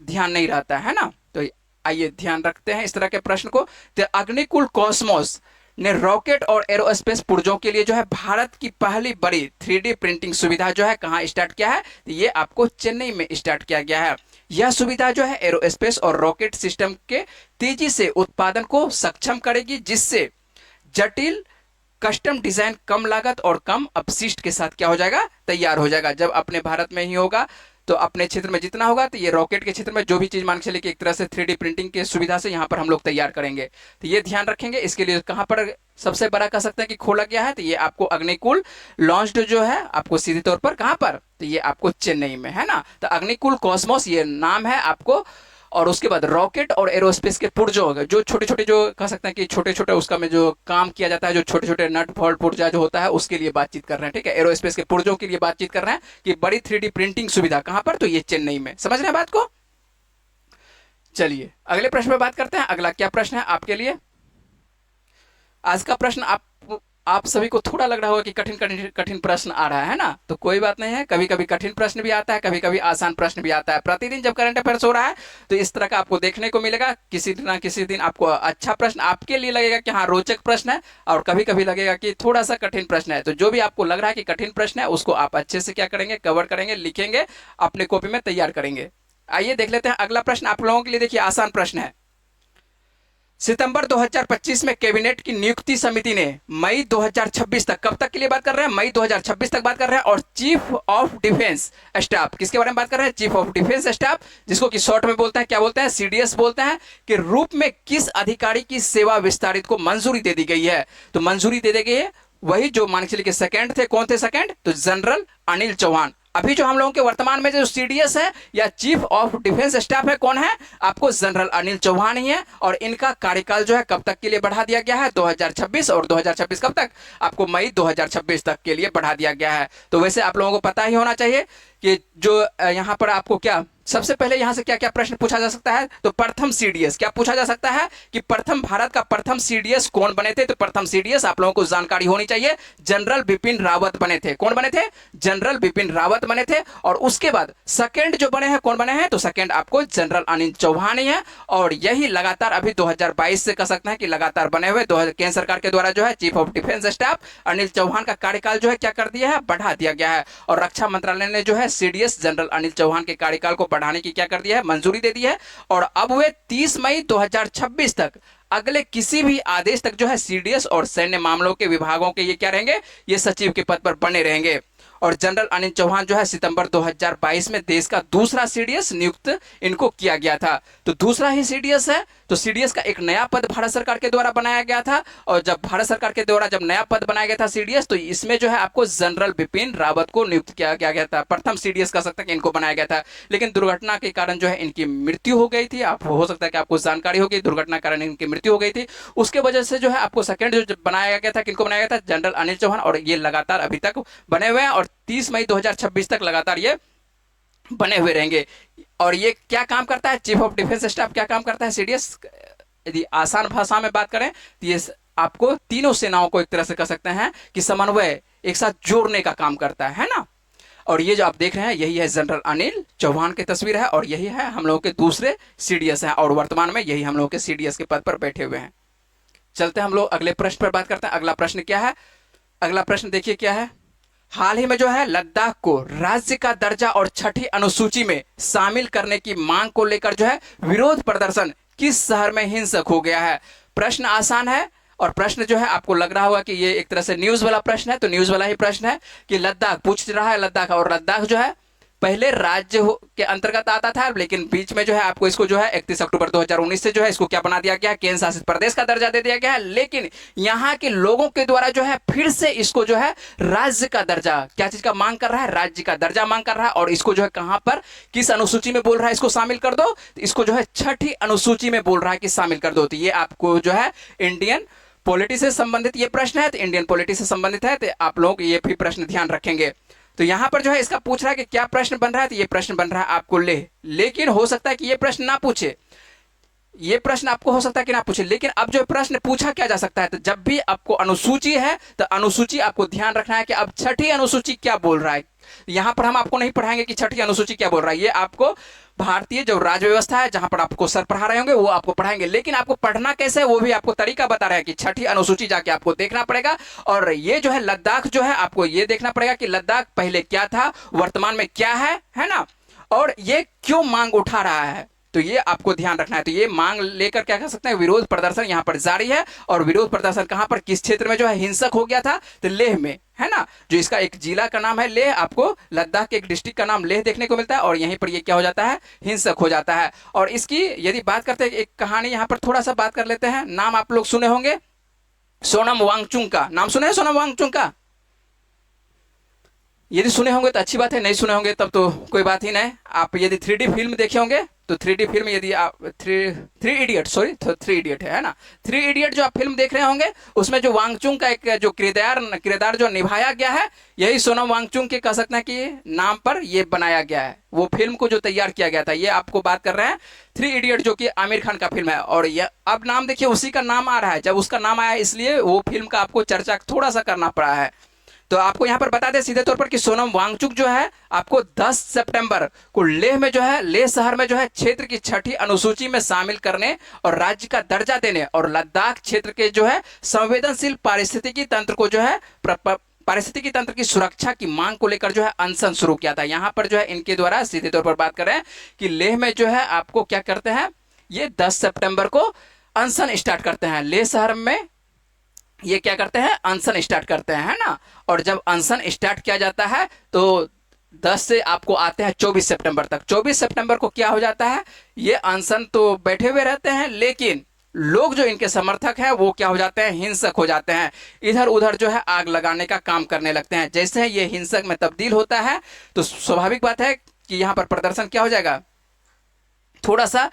ध्यान नहीं रहता है ना। तो आइए ध्यान रखते हैं इस तरह के प्रश्न को। तो अग्निकुल कॉस्मोस ने रॉकेट और एरोस्पेस पुर्जों के लिए जो है भारत की पहली बड़ी 3D प्रिंटिंग सुविधा जो है कहाँ स्टार्ट किया है? तो ये आपको चेन्नई में स्टार्ट किया गया है। यह सुविधा जो है एरोस्पेस और रॉकेट सिस्टम के तेजी से उत्पादन को सक्षम करेगी, जिससे जटिल कस्टम डिजाइन कम लागत और कम अपशिष्ट के साथ क्या हो जाएगा? तैयार हो जाएगा। जब अपने भारत में ही होगा तो अपने क्षेत्र में जितना होगा, तो ये रॉकेट के क्षेत्र में जो भी चीज मान के चलिए कि एक तरह से 3D प्रिंटिंग की सुविधा से यहाँ पर हम लोग तैयार करेंगे। तो ये ध्यान रखेंगे। इसके लिए कहाँ पर सबसे बड़ा कह सकते हैं कि खोला गया है? तो ये आपको अग्निकुल लॉन्च्ड जो है आपको सीधे तौर पर कहाँ पर? तो ये आपको चेन्नई में है ना। तो अग्निकुल कॉस्मोस ये नाम है आपको, और उसके बाद रॉकेट और एरोस्पेस के पुर्जों जो छोटे छोटे जो कह सकते हैं कि छोटे छोटे उसका में जो काम किया जाता है, जो छोटे छोटे नट बोल्ट पुर्जा जो होता है उसके लिए बातचीत कर रहे हैं। ठीक है, एरोस्पेस के पुर्जों के लिए बातचीत कर रहे हैं कि बड़ी 3D प्रिंटिंग सुविधा कहां पर? तो ये चेन्नई में। समझ रहे हैं बात को? चलिए अगले प्रश्न पे बात करते हैं। अगला क्या प्रश्न है आपके लिए? आज का प्रश्न आप सभी को थोड़ा लग रहा होगा कि कठिन कठिन कठिन प्रश्न आ रहा है ना। तो कोई बात नहीं है, कभी कभी कठिन प्रश्न भी आता है, कभी कभी आसान प्रश्न भी आता है। प्रतिदिन जब करंट अफेयर्स हो रहा है तो इस तरह का आपको देखने को मिलेगा। किसी ना किसी दिन आपको अच्छा प्रश्न आपके लिए लगेगा कि हाँ रोचक प्रश्न है, और कभी कभी लगेगा कि थोड़ा सा कठिन प्रश्न है। तो जो भी आपको लग रहा है कि कठिन प्रश्न है उसको आप अच्छे से क्या करेंगे? कवर करेंगे, लिखेंगे, अपने कॉपी में तैयार करेंगे। आइए देख लेते हैं अगला प्रश्न आप लोगों के लिए। देखिए आसान प्रश्न है। सितंबर 2025 में कैबिनेट की नियुक्ति समिति ने मई 2026 तक, कब तक के लिए बात कर रहे हैं? मई 2026 तक बात कर रहे हैं। और चीफ ऑफ डिफेंस स्टाफ, किसके बारे में बात कर रहे हैं? चीफ ऑफ डिफेंस स्टाफ, जिसको कि शॉर्ट में बोलते हैं, क्या बोलते हैं? CDS बोलते हैं, कि रूप में किस अधिकारी की सेवा विस्तारित को मंजूरी दे दी गई है? तो मंजूरी दे दी गई है वही जो मान के चलिए कि सेकंड थे। कौन थे सेकंड? तो जनरल अनिल चौहान। अभी जो हम लोगों के वर्तमान में जो CDS है या चीफ ऑफ डिफेंस स्टाफ है, कौन है? आपको जनरल अनिल चौहान ही है। और इनका कार्यकाल जो है कब तक के लिए बढ़ा दिया गया है? 2026। और 2026 कब तक? आपको मई 2026 तक के लिए बढ़ा दिया गया है। तो वैसे आप लोगों को पता ही होना चाहिए कि जो यहाँ पर आपको क्या सबसे पहले यहां से क्या क्या प्रश्न पूछा जा सकता है? तो प्रथम CDS क्या पूछा जा सकता है कि प्रथम भारत का प्रथम CDS कौन बने थे? तो प्रथम CDS आप लोगों को जानकारी होनी चाहिए, जनरल बिपिन रावत बने थे। कौन बने थे? जनरल बिपिन रावत बने थे। और उसके बाद सेकंड जो बने हैं, कौन बने हैं? तो सेकंड आपको जनरल अनिल चौहान ही है। और यही लगातार अभी 2022 से कह सकते हैं कि लगातार बने हुए केंद्र सरकार के द्वारा जो है chief of defence staff Anil Chauhan का कार्यकाल जो है क्या कर दिया है? बढ़ा दिया गया है। और रक्षा मंत्रालय ने जो है CDS जनरल अनिल चौहान के कार्यकाल को बढ़ाने की क्या कर दिया है? मंजूरी दे दी है। और अब वे 30 मई 2026 तक अगले किसी भी आदेश तक जो है CDS और सैन्य मामलों के विभागों के ये क्या रहेंगे? ये सचिव के पद पर बने रहेंगे। और जनरल अनिल चौहान जो है सितंबर 2022 में देश का दूसरा CDS नियुक्त इनको किया गया था। तो दूसरा ही CDS है। तो CDS का एक नया पद भारत सरकार के द्वारा बनाया गया था। और जब भारत सरकार के द्वारा जब नया पद बनाया गया था CDS, तो इसमें जो है आपको जनरल बिपिन रावत को नियुक्त किया गया था। प्रथम CDS कह सकते हैं कि इनको बनाया गया था, लेकिन दुर्घटना के कारण जो है इनकी मृत्यु हो गई थी। आप हो सकता है कि आपको जानकारी होगी, दुर्घटना के कारण इनकी मृत्यु हो गई थी। उसके वजह से जो है आपको सेकंड जो बनाया गया था, किनको बनाया गया था? जनरल अनिल चौहान। और ये लगातार अभी तक बने हुए हैं और 30 मई 2026 तक लगातार ये बने हुए रहेंगे। और ये क्या काम करता है? चीफ ऑफ डिफेंस स्टाफ क्या काम करता है? CDS यदि आसान भाषा में बात करें तो ये आपको तीनों सेनाओं को एक तरह से कह सकते हैं कि समन्वय एक साथ जोड़ने का काम करता है ना। और ये जो आप देख रहे हैं यही है जनरल अनिल चौहान की तस्वीर है, और यही है हम लोगों के दूसरे CDS हैं, और वर्तमान में यही हम लोगों के CDS के पद पर बैठे हुए हैं। चलते हम लोग अगले प्रश्न पर बात करते हैं। अगला प्रश्न क्या है? अगला प्रश्न देखिए क्या है। हाल ही में जो है लद्दाख को राज्य का दर्जा और छठी अनुसूची में शामिल करने की मांग को लेकर जो है विरोध प्रदर्शन किस शहर में हिंसक हो गया है? प्रश्न आसान है, और प्रश्न जो है आपको लग रहा होगा कि ये एक तरह से न्यूज वाला प्रश्न है। तो न्यूज वाला ही प्रश्न है कि लद्दाख पूछ रहा है, लद्दाख, और लद्दाख जो है पहले राज्य के अंतर्गत आता था, लेकिन बीच में जो है आपको इसको जो है 31 अक्टूबर 2019 से जो है इसको क्या बना दिया गया? केंद्र शासित प्रदेश का दर्जा दे दिया गया है। लेकिन यहाँ के लोगों के द्वारा जो है फिर से इसको जो है राज्य का दर्जा, क्या चीज का मांग कर रहा है? राज्य का दर्जा मांग कर रहा है। और इसको जो है कहां पर, किस अनुसूची में बोल रहा है इसको शामिल कर दो? तो इसको जो है छठी अनुसूची में बोल रहा है कि शामिल कर दो। तो ये आपको जो है इंडियन पॉलिटी से संबंधित ये प्रश्न है। तो इंडियन पॉलिटी से संबंधित है, तो आप लोग ये भी प्रश्न ध्यान रखेंगे। तो यहां पर जो है इसका पूछ रहा है कि क्या प्रश्न बन रहा है? तो ये प्रश्न बन रहा है आपको लेकिन हो सकता है कि ये प्रश्न ना पूछे। ये प्रश्न आपको हो सकता है कि ना पूछे, लेकिन अब जो प्रश्न पूछा क्या जा सकता है, तो जब भी आपको अनुसूची है तो अनुसूची आपको ध्यान रखना है कि अब छठी अनुसूची क्या बोल रहा है। यहां पर हम आपको नहीं पढ़ाएंगे कि छठी अनुसूची क्या बोल रहा है, ये आपको भारतीय जो राज्य व्यवस्था है जहां पर आपको सर पढ़ा रहे होंगे वो आपको पढ़ाएंगे, लेकिन आपको पढ़ना कैसे है वो भी आपको तरीका बता रहा है कि छठी अनुसूची जाके आपको देखना पड़ेगा। और ये जो है लद्दाख जो है आपको ये देखना पड़ेगा कि लद्दाख पहले क्या था, वर्तमान में क्या है ना, और ये क्यों मांग उठा रहा है, तो ये आपको ध्यान रखना है। तो ये मांग लेकर क्या कर सकते हैं, विरोध प्रदर्शन यहाँ पर जारी है। और विरोध प्रदर्शन कहाँ पर, किस क्षेत्र में जो है हिंसक हो गया था, तो लेह में, है ना, जो इसका एक जिला का नाम है लेह, आपको लद्दाख के एक डिस्ट्रिक्ट का नाम लेह देखने को मिलता है, और यहीं पर ये क्या हो जाता है, हिंसक हो जाता है। और इसकी यदि बात करते हैं, एक कहानी यहाँ पर थोड़ा सा बात कर लेते हैं। नाम आप लोग सुने होंगे सोनम वांगचुक का, नाम सुने हैं सोनम वांगचुक का? यदि सुने होंगे तो अच्छी बात है, नहीं सुने होंगे तब तो कोई बात ही नहीं। आप यदि 3D फिल्म देखे होंगे तो 3D फिल्म, यदि आप थ्री इडियट, सॉरी 3 इडियट है ना, 3 इडियट जो आप फिल्म देख रहे होंगे उसमें जो वांगचुक का एक जो किरदार जो निभाया गया है, यही सोनम वांगचुक के कह सकते हैं कि नाम पर ये बनाया गया है। वो फिल्म को जो तैयार किया गया था, ये आपको बात कर रहे हैं 3 इडियट, जो कि आमिर खान का फिल्म है। और ये अब नाम देखिए उसी का नाम आ रहा है, जब उसका नाम आया इसलिए वो फिल्म का आपको चर्चा थोड़ा सा करना पड़ा है। तो आपको यहां पर बता दें सीधे तौर पर कि सोनम वांगचुक जो है आपको 10 सितंबर को लेह में जो है, लेह शहर में जो है क्षेत्र की छठी अनुसूची में शामिल करने और राज्य का दर्जा देने और लद्दाख क्षेत्र के जो है संवेदनशील पारिस्थितिकी तंत्र को जो है पारिस्थितिकी तंत्र की सुरक्षा की मांग को लेकर जो है अनशन शुरू किया था। यहां पर जो है इनके द्वारा सीधे तौर पर बात कर रहे हैं कि लेह में जो है आपको क्या करते हैं, ये 10 सितंबर को अनशन स्टार्ट करते हैं। लेह शहर में ये क्या करते हैं, अनशन स्टार्ट करते हैं, है ना। और जब अनशन स्टार्ट किया जाता है तो 10 से आपको आते हैं 24 सितंबर तक। 24 सितंबर को क्या हो जाता है, ये अनशन तो बैठे हुए रहते हैं, लेकिन लोग जो इनके समर्थक हैं वो क्या हो जाते हैं, हिंसक हो जाते हैं, इधर उधर जो है आग लगाने का काम करने लगते हैं। जैसे ये हिंसक में तब्दील होता है तो स्वाभाविक बात है कि यहाँ पर प्रदर्शन क्या हो जाएगा, थोड़ा सा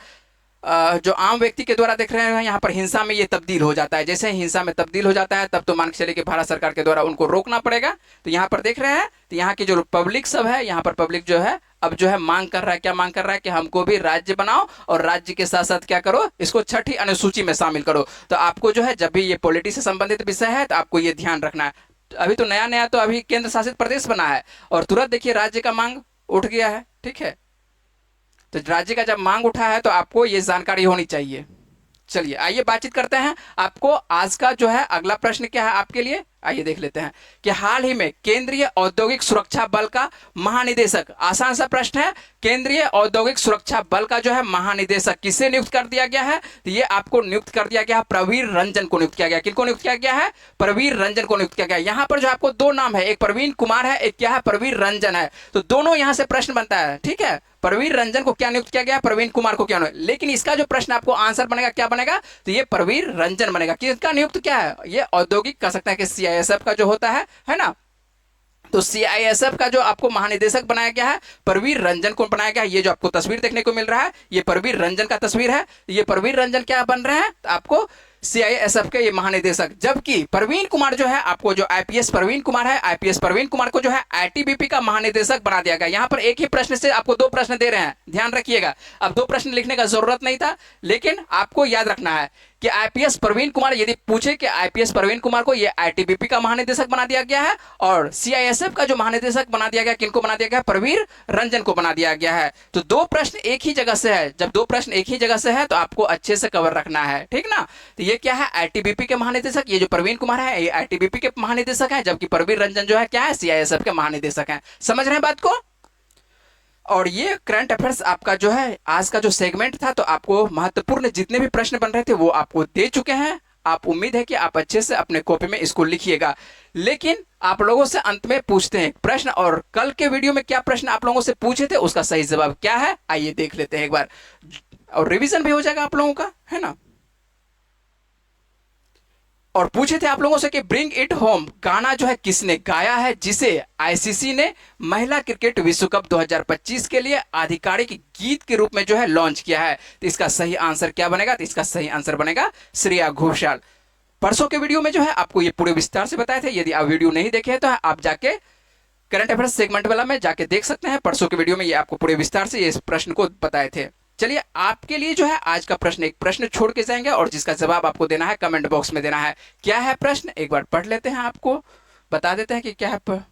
जो आम व्यक्ति के द्वारा देख रहे हैं यहाँ पर हिंसा में ये तब्दील हो जाता है। जैसे हिंसा में तब्दील हो जाता है तब तो मान के चलिए कि भारत सरकार के द्वारा उनको रोकना पड़ेगा। तो यहाँ पर देख रहे हैं तो यहाँ की जो पब्लिक सब है, यहाँ पर पब्लिक जो है अब जो है मांग कर रहा है, क्या मांग कर रहा है कि हमको भी राज्य बनाओ और राज्य के साथ साथ क्या करो, इसको छठी अनुसूची में शामिल करो। तो आपको जो है जब भी ये पॉलिटी से संबंधित विषय है तो आपको ये ध्यान रखना है। अभी तो नया नया तो अभी केंद्र शासित प्रदेश बना है और तुरंत देखिए राज्य का मांग उठ गया है, ठीक है। तो राज्य का जब मांग उठा है तो आपको ये जानकारी होनी चाहिए। चलिए आइए बातचीत करते हैं। आपको आज का जो है अगला प्रश्न क्या है आपके लिए, आइए देख लेते हैं कि हाल ही में केंद्रीय औद्योगिक सुरक्षा बल का महानिदेशक, आसान सा प्रश्न है, केंद्रीय औद्योगिक सुरक्षा बल का जो है महानिदेशक किसे नियुक्त कर दिया गया है, तो ये आपको नियुक्त कर दिया गया प्रवीर रंजन को नियुक्त किया गया। किनको नियुक्त किया गया है, प्रवीर रंजन को नियुक्त किया गया। यहाँ पर जो आपको 2 नाम है, एक प्रवीण कुमार है, एक क्या है, प्रवीर रंजन है। तो दोनों यहाँ से प्रश्न बनता है, ठीक है। प्रवीर रंजन को क्या नियुक्त किया गया, प्रवीण कुमार को क्या, लेकिन इसका जो प्रश्न आपको आंसर बनेगा क्या बनेगा, तो ये प्रवीर रंजन बनेगा। किसका नियुक्त क्या है, ये औद्योगिक कह सकते हैं कि सीआईएसएफ का जो होता है ना। तो सीआईएसएफ का जो आपको महानिदेशक बनाया गया है प्रवीर रंजन को बनाया गया है। ये जो आपको तस्वीर देखने को मिल रहा है ये प्रवीर रंजन का तस्वीर है। ये प्रवीर रंजन क्या बन रहे हैं, तो आपको सीआईएसएफ के ये महानिदेशक। जबकि प्रवीण कुमार जो है आपको जो आईपीएस प्रवीण कुमार है, आईपीएस प्रवीण कुमार को जो है आईटीबीपी का महानिदेशक बना दिया गया। यहाँ पर एक ही प्रश्न से आपको 2 प्रश्न दे रहे हैं, ध्यान रखिएगा। अब 2 प्रश्न लिखने का जरूरत नहीं था, लेकिन आपको याद रखना है कि आईपीएस प्रवीण कुमार, यदि पूछे कि आईपीएस प्रवीण कुमार को ये आईटीबीपी का महानिदेशक बना दिया गया है और सीआईएसएफ का जो महानिदेशक बना दिया गया, किनको बना दिया गया, प्रवीर रंजन को बना दिया गया है। तो 2 प्रश्न एक ही जगह से है, जब 2 प्रश्न एक ही जगह से है तो आपको अच्छे से कवर रखना है, ठीक ना। तो ये क्या है, आईटीबीपी के महानिदेशक, ये जो प्रवीण कुमार है ये आईटीबीपी के महानिदेशक है, जबकि प्रवीर रंजन जो है क्या है, सीआईएसएफ के महानिदेशक है। समझ रहे हैं बात को। और ये करंट अफेयर्स आपका जो है आज का जो सेगमेंट था, तो आपको महत्वपूर्ण जितने भी प्रश्न बन रहे थे वो आपको दे चुके हैं। आप उम्मीद है कि आप अच्छे से अपने कॉपी में इसको लिखिएगा। लेकिन आप लोगों से अंत में पूछते हैं प्रश्न, और कल के वीडियो में क्या प्रश्न आप लोगों से पूछे थे उसका सही जवाब क्या है, आइए देख लेते हैं एक बार, और रिवीजन भी हो जाएगा आप लोगों का, है ना। और पूछे थे आप लोगों से कि ब्रिंग इट होम गाना जो है किसने गाया है, जिसे आईसीसी ने महिला क्रिकेट विश्व कप 2025 के लिए आधिकारिक गीत के रूप में जो है लॉन्च किया है। तो इसका सही आंसर क्या बनेगा, तो इसका सही आंसर बनेगा श्रेया घोषाल। परसों के वीडियो में जो है आपको ये पूरे विस्तार से बताए थे। यदि आप वीडियो नहीं देखे हैं तो आप जाके करंट अफेयर्स सेगमेंट वाला में जाके देख सकते हैं। परसों के वीडियो में ये आपको पूरे विस्तार से ये इस प्रश्न को बताए थे। चलिए आपके लिए जो है आज का प्रश्न, एक प्रश्न छोड़ के जाएंगे और जिसका जवाब आपको देना है कमेंट बॉक्स में देना है। क्या है प्रश्न, एक बार पढ़ लेते हैं, आपको बता देते हैं कि क्या है।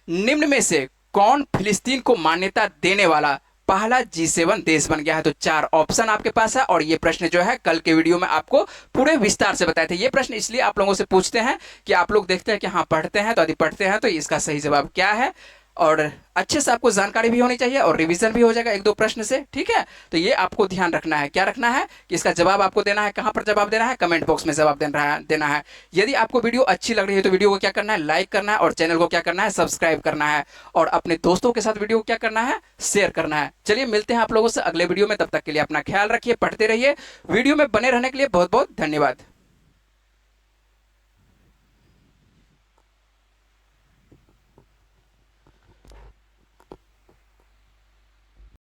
निम्न में से कौन फिलिस्तीन को मान्यता देने वाला पहला G7 देश बन गया है? तो 4 ऑप्शन आपके पास है और ये प्रश्न जो है कल के वीडियो में आपको पूरे विस्तार से बताए थे। ये प्रश्न इसलिए आप लोगों से पूछते हैं कि आप लोग देखते हैं कि हाँ पढ़ते हैं, तो यदि पढ़ते हैं तो इसका सही जवाब क्या है, और अच्छे से आपको जानकारी भी होनी चाहिए और रिवीजन भी हो जाएगा 1-2 प्रश्न से, ठीक है। तो ये आपको ध्यान रखना है, क्या रखना है कि इसका जवाब आपको देना है, कहां पर जवाब देना है, कमेंट बॉक्स में जवाब देना है। यदि आपको वीडियो अच्छी लग रही है तो वीडियो को क्या करना है, लाइक करना है, और चैनल को क्या करना है, सब्सक्राइब करना है, और अपने दोस्तों के साथ वीडियो को क्या करना है, शेयर करना है। चलिए मिलते हैं आप लोगों से अगले वीडियो में, तब तक के लिए अपना ख्याल रखिए, पढ़ते रहिए। वीडियो में बने रहने के लिए बहुत बहुत धन्यवाद।